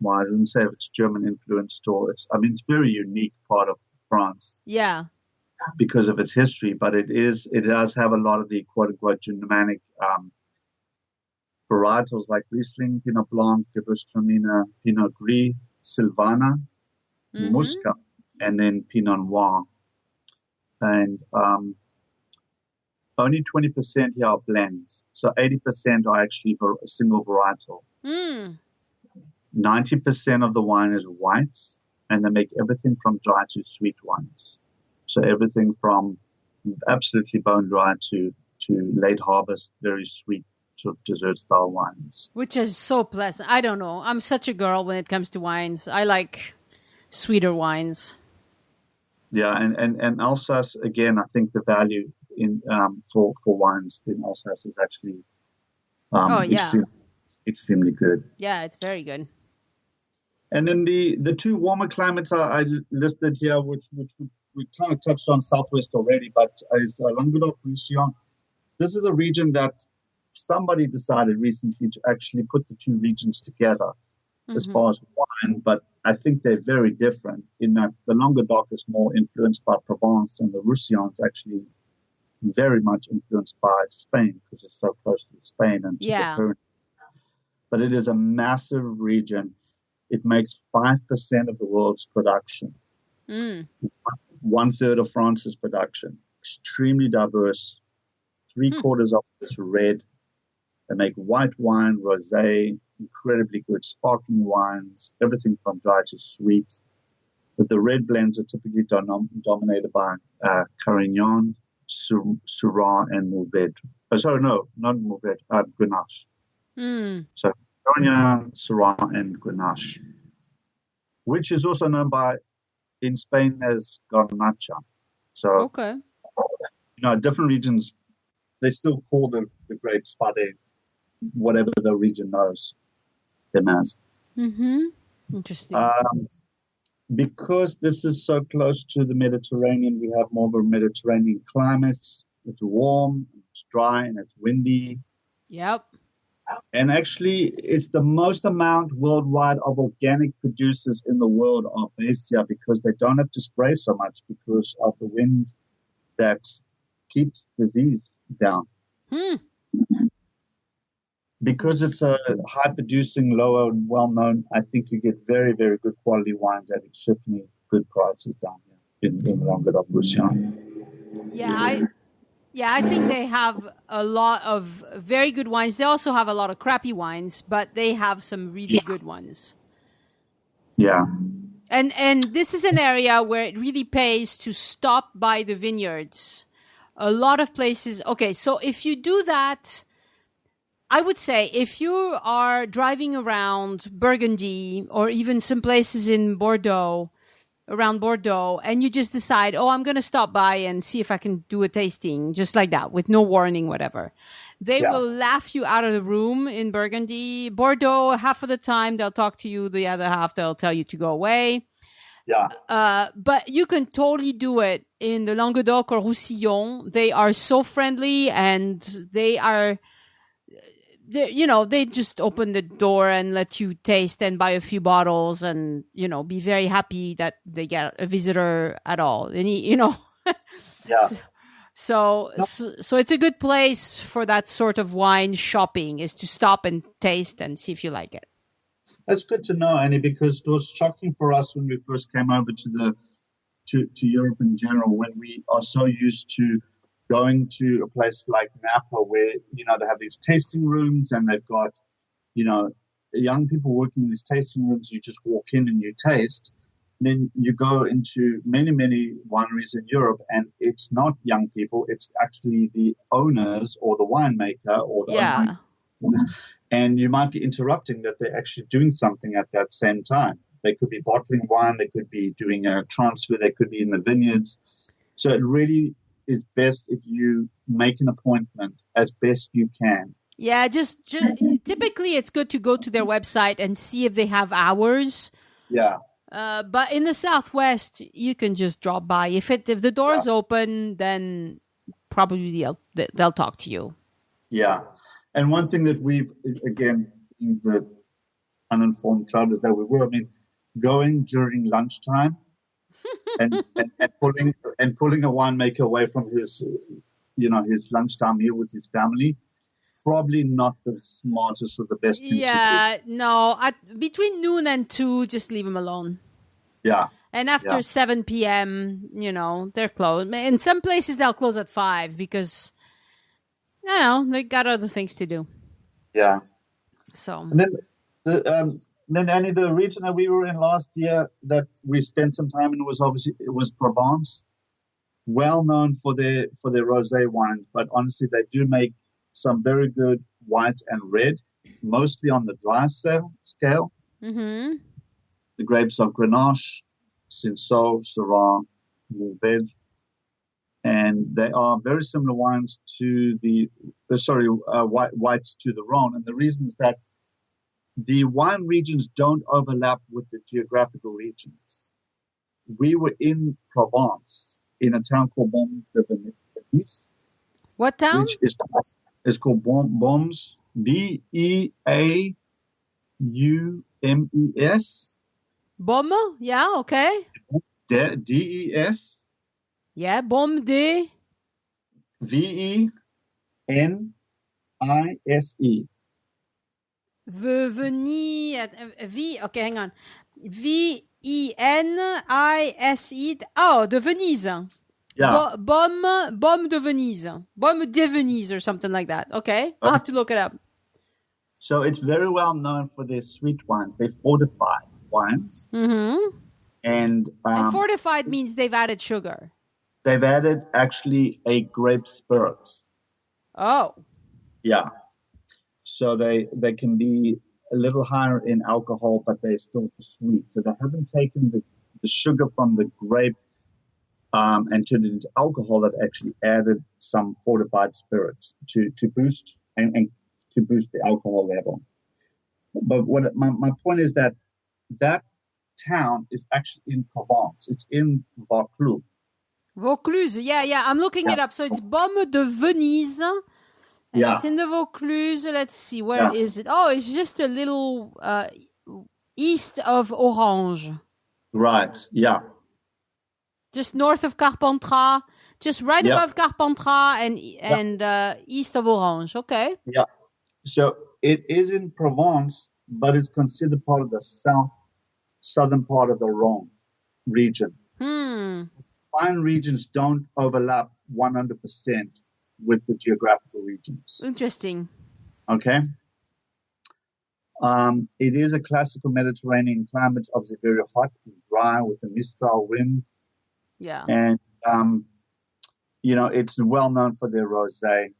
well, I wouldn't say if it's German influenced or it's very unique part of France. Yeah. Because of its history, but it does have a lot of the quote unquote Germanic varietals like Riesling, Pinot Blanc, Gewürztraminer, Pinot Gris, Silvaner, Muscat, and then Pinot Noir. And only 20% here are blends. So 80% are actually a single varietal. 90% of the wine is whites, and they make everything from dry to sweet wines. So everything from absolutely bone dry to late harvest, very sweet sort of dessert style wines. Which is so pleasant. I don't know. I'm such a girl when it comes to wines. I like sweeter wines. Yeah, and Alsace, again, I think the value for wines in Alsace is actually extremely good. Yeah, it's very good. And then the two warmer climates I listed here, which we kind of touched on Southwest already, but is Languedoc-Roussillon. This is a region that somebody decided recently to actually put the two regions together as far as wine, but I think they're very different in that the Languedoc is more influenced by Provence and the Roussillon is actually very much influenced by Spain because it's so close to Spain and to the Pyrenees. But it is a massive region. It makes 5% of the world's production. 1/3 of France's production. Extremely diverse. 3/4 of it is red. They make white wine, rosé, incredibly good sparkling wines, everything from dry to sweet. But the red blends are typically dominated by Carignan, Syrah, and Mourvedre. Sorry, no, not Mourvedre, Grenache. So Carignan, Syrah, and Grenache, which is also known in Spain as Garnacha. So different regions, they still call the grapes by whatever the region knows them as. Mm-hmm. Interesting. Because this is so close to the Mediterranean, we have more of a Mediterranean climate. It's warm, it's dry, and it's windy. Yep. And actually, it's the most amount worldwide of organic producers in the world are based here because they don't have to spray so much because of the wind that keeps disease down. Because it's a high-producing, lower, well-known, I think you get very, very good quality wines at exceptionally good prices down here in Languedoc-Roussillon. Yeah, I think they have a lot of very good wines. They also have a lot of crappy wines, but they have some really good ones. Yeah. And this is an area where it really pays to stop by the vineyards. A lot of places. Okay, so if you do that, I would say if you are driving around Burgundy or even some places in Bordeaux, around Bordeaux, and you just decide, I'm going to stop by and see if I can do a tasting, just like that, with no warning, whatever. They will laugh you out of the room in Burgundy. Bordeaux, half of the time, they'll talk to you. The other half, they'll tell you to go away. Yeah. But you can totally do it in the Languedoc or Roussillon. They are so friendly, and they just open the door and let you taste and buy a few bottles and, be very happy that they get a visitor at all. And, Yeah. So it's a good place for that sort of wine shopping, is to stop and taste and see if you like it. That's good to know, Annie, because it was shocking for us when we first came over to Europe in general, when we are so used to going to a place like Napa where, they have these tasting rooms and they've got, young people working in these tasting rooms. You just walk in and you taste. Then you go into many, many wineries in Europe and it's not young people. It's actually the owners or the winemaker or the owner. And you might be interrupting that they're actually doing something at that same time. They could be bottling wine. They could be doing a transfer. They could be in the vineyards. So it really is best if you make an appointment as best you can. Yeah, just typically it's good to go to their website and see if they have hours. Yeah. But in the Southwest, you can just drop by. If the door is open, then probably they'll talk to you. Yeah. And one thing that we've, again, in the uninformed travelers that we were, going during lunchtime and pulling a winemaker away from his lunchtime meal with his family, probably not the smartest or the best thing to do. Yeah, no. Between noon and 2, just leave them alone. Yeah. And after 7 p.m., they're closed. In some places, they'll close at 5 because, they got other things to do. Yeah. So. And then Annie, the region that we were in last year that we spent some time in was Provence, well known for their rosé wines, but honestly they do make some very good white and red, mostly on the dry scale. Mm-hmm. The grapes are Grenache, Cinsault, Syrah, Mourvedre, and they are very similar wines to whites to the Rhone. And the reason is that the wine regions don't overlap with the geographical regions. We were in Provence, in a town called Baume de Venise. What town? Which is called Baumes, Beaumes. Baume? Yeah, okay. Des. Yeah, Baume de... Venise. Okay, hang on. Venise. Oh, de Venise. Yeah. Baume de Venise. Baume de Venise or something like that. Okay, I'll have to look it up. So it's very well known for their sweet wines. They're fortified wines. Mm-hmm. And fortified means they've added sugar. They've added actually a grape spirit. Oh. Yeah. So they can be a little higher in alcohol, but they're still sweet. So they haven't taken the sugar from the grape and turned it into alcohol that actually added some fortified spirits to boost and to boost the alcohol level. But what my point is that town is actually in Provence. It's in Vaucluse. Vaucluse, yeah. I'm looking it up. So it's Baume de Venise. And it's in the Vaucluse. Let's see, where is it? Oh, it's just a little east of Orange. Right, yeah. Just north of Carpentras, just right above Carpentras and east of Orange. Okay. Yeah. So it is in Provence, but it's considered part of the southern part of the Rhone region. Wine regions don't overlap 100% with the geographical regions. Interesting. Okay. It is a classical Mediterranean climate, obviously very hot and dry with a mistral wind. Yeah. And, it's well known for their rosé.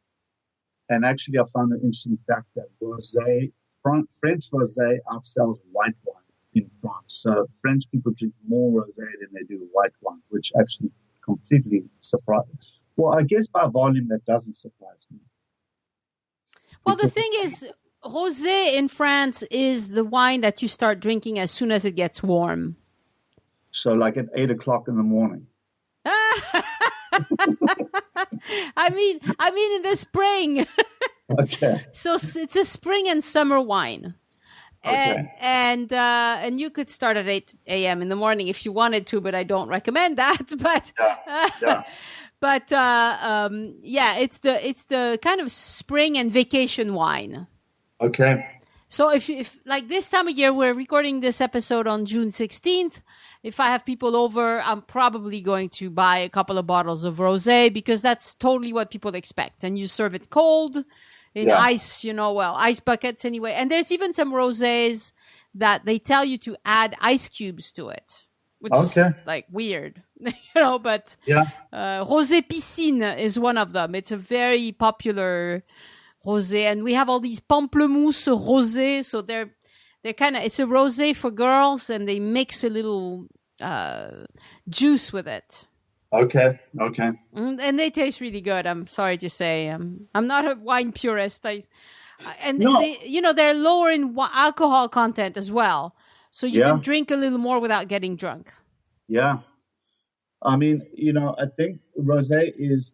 And actually, I found an interesting fact that French rosé outsells white wine in France. So French people drink more rosé than they do white wine, which actually completely surprised. Well, I guess by volume, that doesn't surprise me. Well, the thing is, rosé in France is the wine that you start drinking as soon as it gets warm. So like at 8 o'clock in the morning. I mean in the spring. Okay. So it's a spring and summer wine. Okay. And you could start at 8 a.m. in the morning if you wanted to, but I don't recommend that. But it's the kind of spring and vacation wine. Okay. So if like this time of year, we're recording this episode on June 16th. If I have people over, I'm probably going to buy a couple of bottles of rosé because that's totally what people expect. And you serve it cold in ice, ice buckets anyway. And there's even some rosés that they tell you to add ice cubes to it, which is like weird, but rosé piscine is one of them. It's a very popular rosé, and we have all these pamplemousse rosé, so they're kind of, it's a rosé for girls, and they mix a little juice with it. Okay. And they taste really good. I'm sorry to say, I'm not a wine purist. They're lower in alcohol content as well, so you can drink a little more without getting drunk. Yeah, I mean, I think rosé is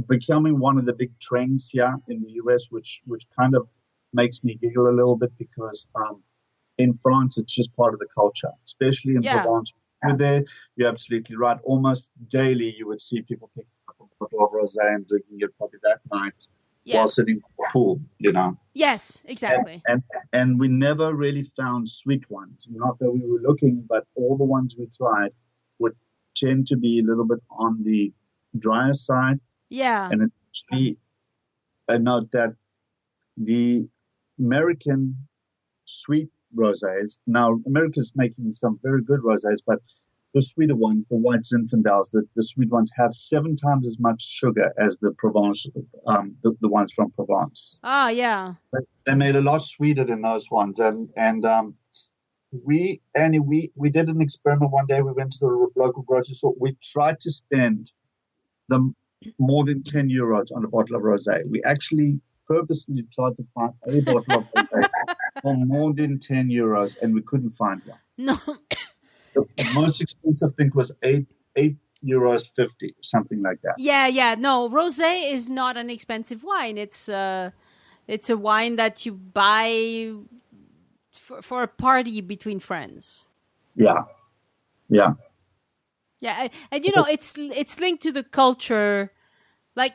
becoming one of the big trends here in the US, which kind of makes me giggle a little bit because in France it's just part of the culture, especially in Provence. There, you're absolutely right. Almost daily you would see people picking up a bottle of rosé and drinking it probably that night while sitting in the pool, Yes, exactly. And we never really found sweet ones. Not that we were looking, but all the ones we tried would tend to be a little bit on the drier side. Yeah. And it's actually a note that the American sweet rosés, now America's making some very good rosés, but the sweeter ones, the white Zinfandels, the sweet ones have 7 times as much sugar as the Provence, the ones from Provence. Ah, yeah. They made a lot sweeter than those ones. And we did an experiment one day. We went to the local grocery store. We tried to spend more than 10 euros on a bottle of rosé. We actually purposely tried to find a bottle of rosé for more than 10 euros, and we couldn't find one. No. The most expensive thing was €8.50, something like that. Yeah. No, rosé is not an expensive wine. It's a wine that you buy for a party between friends. Yeah. Yeah, and it's linked to the culture. Like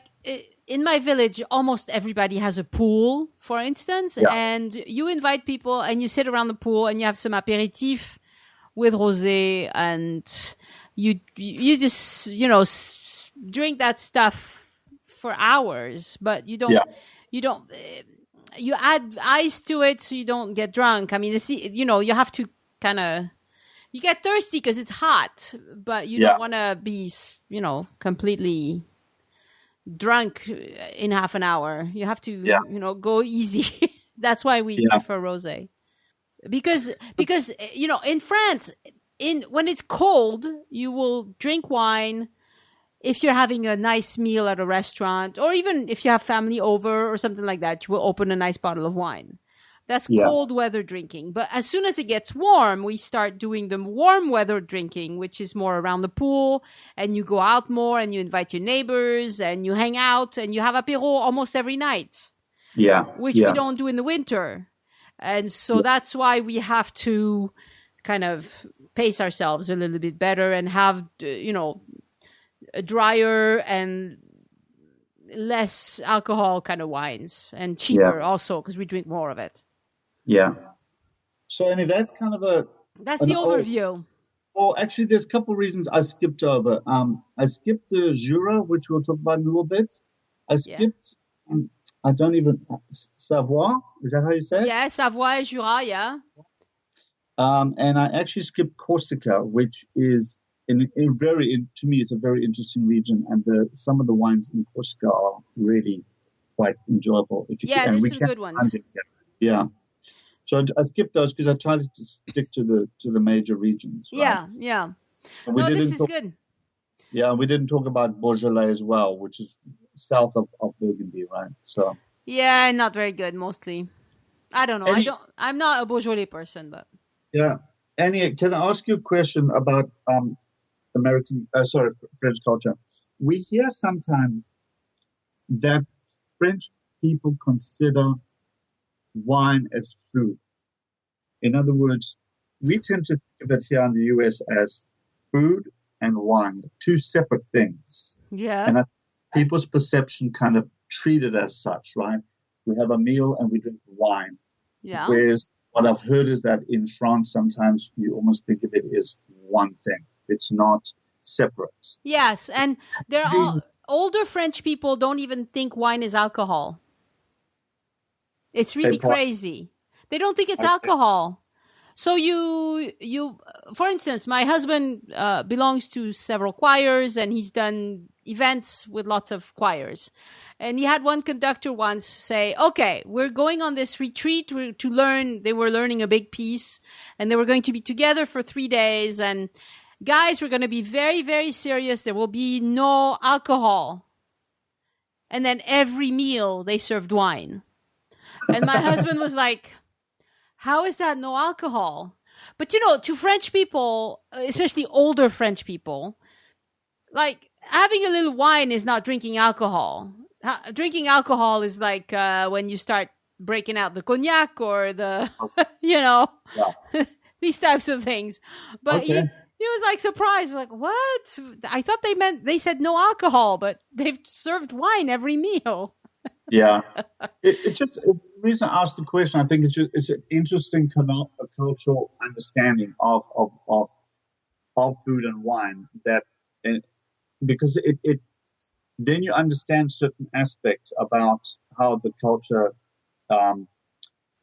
in my village, almost everybody has a pool, for instance, and you invite people and you sit around the pool and you have some apéritif with rosé, and you just drink that stuff for hours, but you add ice to it so you don't get drunk. I mean, you have to kind of. You get thirsty because it's hot, but you don't want to be, completely drunk in half an hour. You have to, go easy. That's why we prefer rosé. Because in France, when it's cold, you will drink wine if you're having a nice meal at a restaurant, or even if you have family over or something like that, you will open a nice bottle of wine. That's cold weather drinking. But as soon as it gets warm, we start doing the warm weather drinking, which is more around the pool, and you go out more and you invite your neighbors and you hang out and you have apéro almost every night. Yeah. Which we don't do in the winter. And so that's why we have to kind of pace ourselves a little bit better and have, a drier and less alcohol kind of wines, and cheaper also because we drink more of it. Yeah. So, Annie, that's kind of that's the overview. Actually, there's a couple of reasons I skipped over. I skipped the Jura, which we'll talk about in a little bit. I skipped, I don't even, Savoie, is that how you say it? Yeah, Savoie, Jura, yeah. And I actually skipped Corsica, which is to me, it's a very interesting region, and some of the wines in Corsica are really quite enjoyable. There's some good ones. Yeah. So I skipped those because I tried to stick to the major regions. Right? Yeah. This is good. Yeah, we didn't talk about Beaujolais as well, which is south of Burgundy, right? So. Yeah, not very good mostly. I don't know. I'm not a Beaujolais person, but. Yeah. Annie, can I ask you a question about French culture? We hear sometimes that French people consider wine as food. In other words, we tend to think of it here in the US as food and wine, two separate things. Yeah. And people's perception kind of treat it as such, right? We have a meal and we drink wine. Yeah. Whereas what I've heard is that in France, sometimes you almost think of it as one thing. It's not separate. Yes, and older French people don't even think wine is alcohol. It's really crazy. They don't think it's alcohol. So you, for instance, my husband belongs to several choirs, and he's done events with lots of choirs. And he had one conductor once say, okay, we're going on this retreat to learn. They were learning a big piece, and they were going to be together for 3 days. And guys, we're going to be very, very serious. There will be no alcohol. And then every meal they served wine. And my husband was like, how is that no alcohol? But to French people, especially older French people, like having a little wine is not drinking alcohol. Drinking alcohol is like when you start breaking out the cognac or the, these types of things. But he was like surprised, like, what? I thought they said no alcohol, but they've served wine every meal. Yeah. The reason I asked the question, I think it's an interesting cultural understanding of food and wine because it then you understand certain aspects about how the culture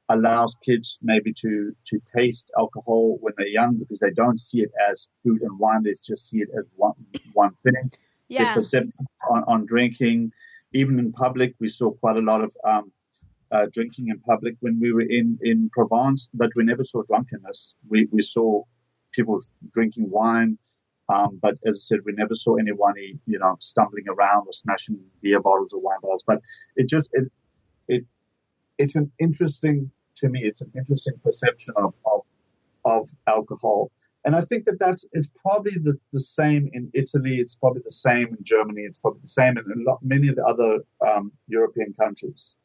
allows kids maybe to taste alcohol when they're young, because they don't see it as food and wine. They just see it as one thing. Yeah. Their perception on drinking. Even in public, we saw quite a lot of drinking in public when we were in Provence, but we never saw drunkenness. We saw people drinking wine, but as I said, we never saw anyone, stumbling around or smashing beer bottles or wine bottles. But it's an interesting perception of alcohol. And I think it's probably the same in Italy. It's probably the same in Germany. It's probably the same in many of the other European countries.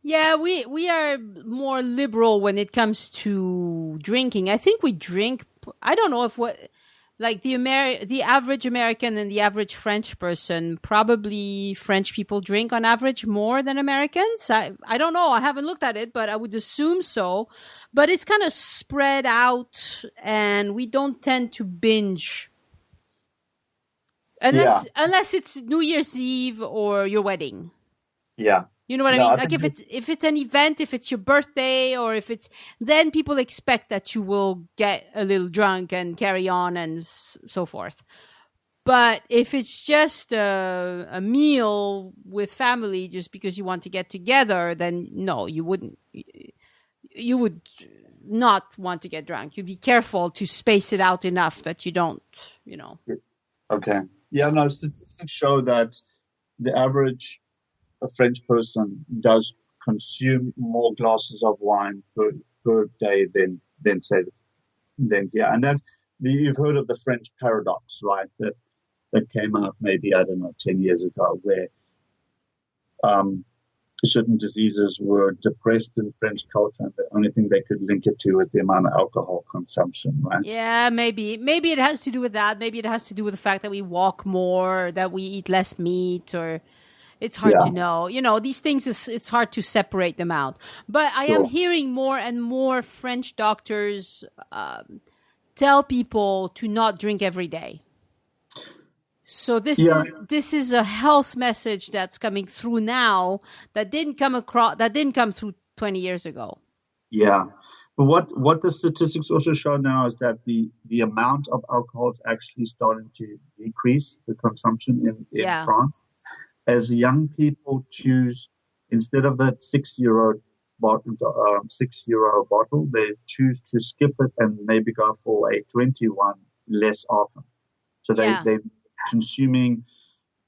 Yeah, we are more liberal when it comes to drinking. I think we drink. I don't know the average American and the average French person, probably French people drink on average more than Americans. I don't know. I haven't looked at it, but I would assume so. But it's kind of spread out, and we don't tend to binge. Unless it's New Year's Eve or your wedding. Yeah. You know what I mean? Like if it's an event, if it's your birthday, or then people expect that you will get a little drunk and carry on and so forth. But if it's just a meal with family just because you want to get together, then no, you wouldn't. You would not want to get drunk. You be careful to space it out enough that you don't, Okay. Yeah, no, statistics show that the average French person does consume more glasses of wine per day than here. And that you've heard of the French paradox, right? That came out maybe, I don't know, 10 years ago, where certain diseases were depressed in French culture, and the only thing they could link it to was the amount of alcohol consumption, right? Yeah, maybe it has to do with that. Maybe it has to do with the fact that we walk more, that we eat less meat, or it's hard to know. These things, it's hard to separate them out. But I am hearing more and more French doctors tell people to not drink every day. So this is a health message that's coming through now that didn't come through 20 years ago. Yeah. But what the statistics also show now is that the amount of alcohol is actually starting to decrease, the consumption in France, as young people choose, instead of that €6 bottle, they choose to skip it and maybe go for a 21 less often. So they're consuming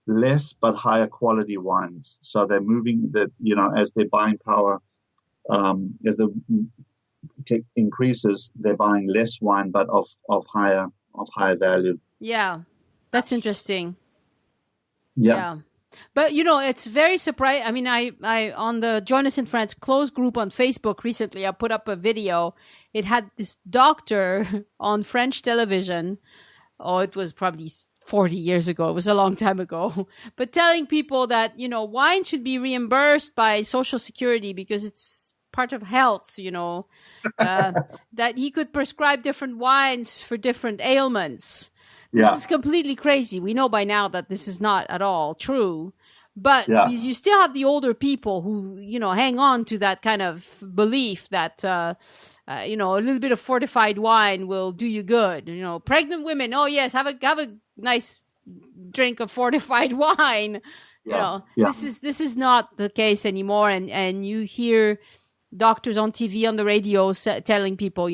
less but higher quality wines. So they're moving as their buying power, as the increases, they're buying less wine but of higher value. Yeah, that's interesting. Yeah. But, it's very surprising. I mean, I on the Join Us in France closed group on Facebook recently, I put up a video. It had this doctor on French television. Oh, it was probably 40 years ago. It was a long time ago. But telling people that, wine should be reimbursed by Social Security because it's part of health, that he could prescribe different wines for different ailments. This is completely crazy. We know by now that this is not at all true. But you still have the older people who, hang on to that kind of belief that, a little bit of fortified wine will do you good. Pregnant women, oh yes, have a nice drink of fortified wine. This is not the case anymore. And you hear doctors on TV, on the radio telling people,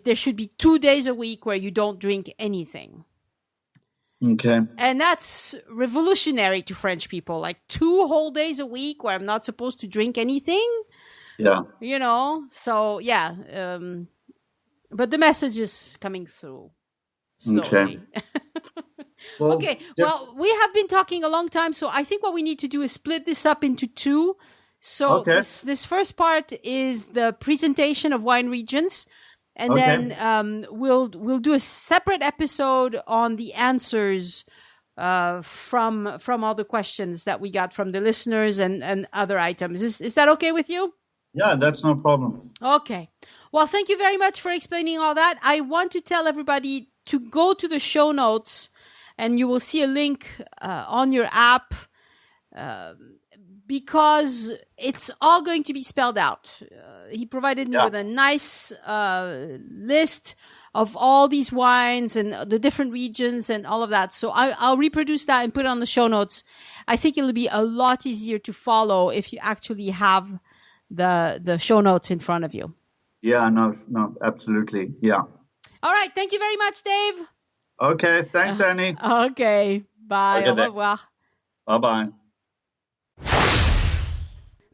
there should be 2 days a week where you don't drink anything. Okay. And that's revolutionary to French people. Like 2 whole days a week where I'm not supposed to drink anything. Yeah. So but the message is coming through slowly. Okay. Well, we have been talking a long time, so I think what we need to do is split this up into 2. So this first part is the presentation of wine regions, and then we'll do a separate episode on the answers from all the questions that we got from the listeners and other items. Is that okay with you? Yeah, that's no problem. Okay. Well, thank you very much for explaining all that. I want to tell everybody to go to the show notes, and you will see a link on your app because it's all going to be spelled out. He provided me with a nice list of all these wines and the different regions and all of that. So I'll reproduce that and put it on the show notes. I think it'll be a lot easier to follow if you actually have the show notes in front of you. Yeah, no, absolutely. Yeah. All right. Thank you very much, Dave. Okay. Thanks, Annie. Okay. Bye. Au revoir. Bye-bye.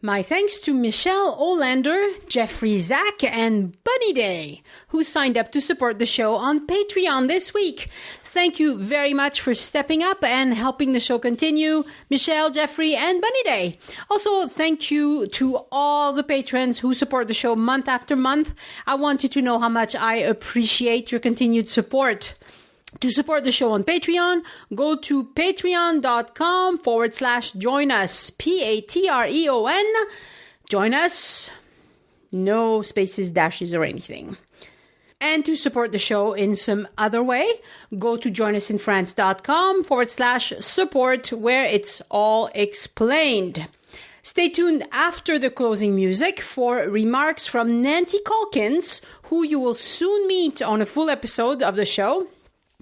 My thanks to Michelle Olander, Jeffrey Zach, and Bunny Day, who signed up to support the show on Patreon this week. Thank you very much for stepping up and helping the show continue, Michelle, Jeffrey, and Bunny Day. Also, thank you to all the patrons who support the show month after month. I want you to know how much I appreciate your continued support. To support the show on Patreon, go to patreon.com/join us. Patreon. Join us. No spaces, dashes, or anything. And to support the show in some other way, go to joinusinfrance.com/support, where it's all explained. Stay tuned after the closing music for remarks from Nancy Calkins, who you will soon meet on a full episode of the show.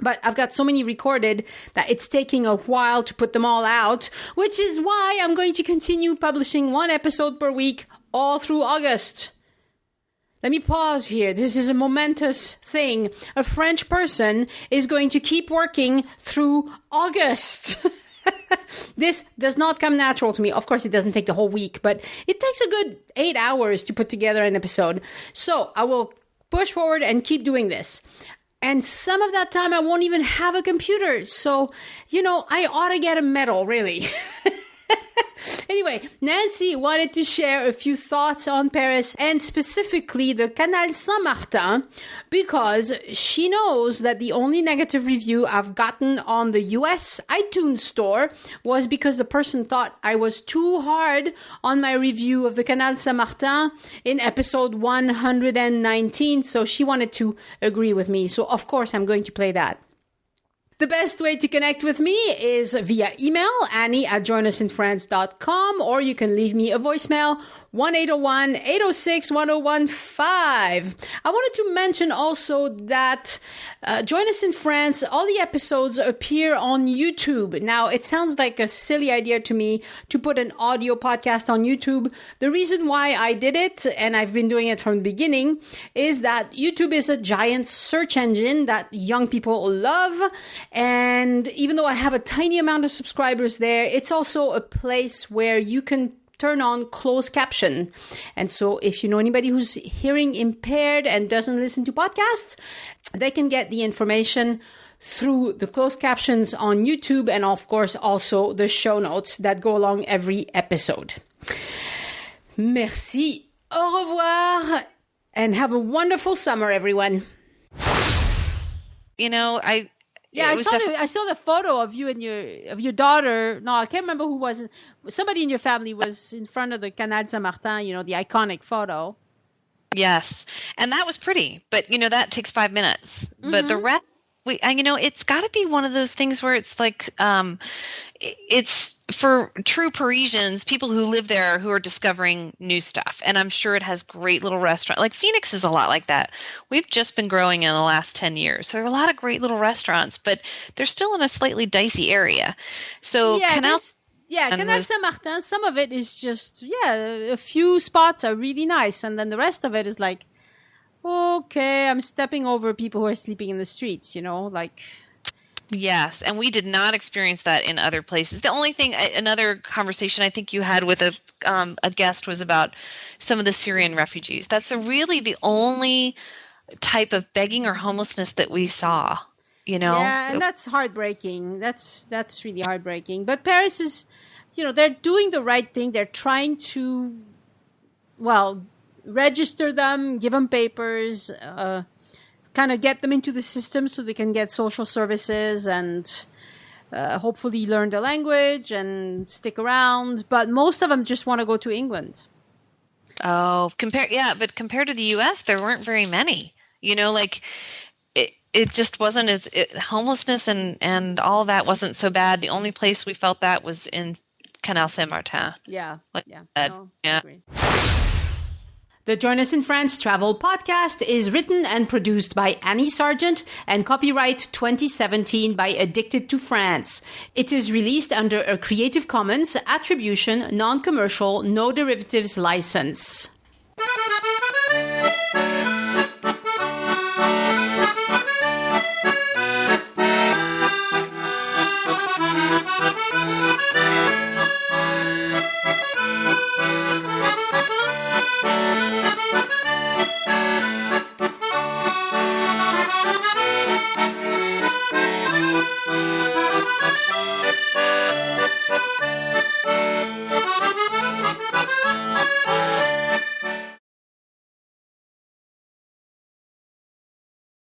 But I've got so many recorded that it's taking a while to put them all out, which is why I'm going to continue publishing 1 episode per week all through August. Let me pause here. This is a momentous thing. A French person is going to keep working through August. This does not come natural to me. Of course, it doesn't take the whole week, but it takes a good 8 hours to put together an episode. So I will push forward and keep doing this. And some of that time, I won't even have a computer. So, I ought to get a medal, really. Anyway, Nancy wanted to share a few thoughts on Paris and specifically the Canal Saint-Martin because she knows that the only negative review I've gotten on the US iTunes store was because the person thought I was too hard on my review of the Canal Saint-Martin in episode 119. So she wanted to agree with me. So of course I'm going to play that. The best way to connect with me is via email, annie@joinusinfrance.com, or you can leave me a voicemail, 1-801-806-1015. I wanted to mention also that Join Us in France, all the episodes appear on YouTube. Now, it sounds like a silly idea to me to put an audio podcast on YouTube. The reason why I did it, and I've been doing it from the beginning, is that YouTube is a giant search engine that young people love. And even though I have a tiny amount of subscribers there, it's also a place where you can turn on closed caption. And so if you know anybody who's hearing impaired and doesn't listen to podcasts, they can get the information through the closed captions on YouTube and of course also the show notes that go along every episode. Merci. Au revoir and have a wonderful summer, everyone. I saw the photo of you and your daughter. No, I can't remember who was. Somebody in your family was in front of the Canal Saint-Martin, the iconic photo. Yes. And that was pretty, but that takes 5 minutes. Mm-hmm. But the rest, it's got to be one of those things where it's like, it's for true Parisians, people who live there who are discovering new stuff. And I'm sure it has great little restaurants. Like Phoenix is a lot like that. We've just been growing in the last 10 years. So there are a lot of great little restaurants, but they're still in a slightly dicey area. So Canal Saint-Martin, some of it is just, a few spots are really nice. And then the rest of it is like, okay, I'm stepping over people who are sleeping in the streets, Yes, and we did not experience that in other places. The only thing, another conversation I think you had with a guest was about some of the Syrian refugees. That's really the only type of begging or homelessness that we saw, Yeah, and that's heartbreaking. That's really heartbreaking. But Paris is, they're doing the right thing. They're trying to, register them, give them papers, kind of get them into the system so they can get social services and hopefully learn the language and stick around. But most of them just want to go to England. Oh, but compared to the U.S., there weren't very many. It just wasn't homelessness and all that wasn't so bad. The only place we felt that was in Canal Saint-Martin. Yeah. Yeah. I agree. The Join Us in France Travel Podcast is written and produced by Annie Sargent and copyright 2017 by Addicted to France. It is released under a Creative Commons Attribution, Non-Commercial, No Derivatives license.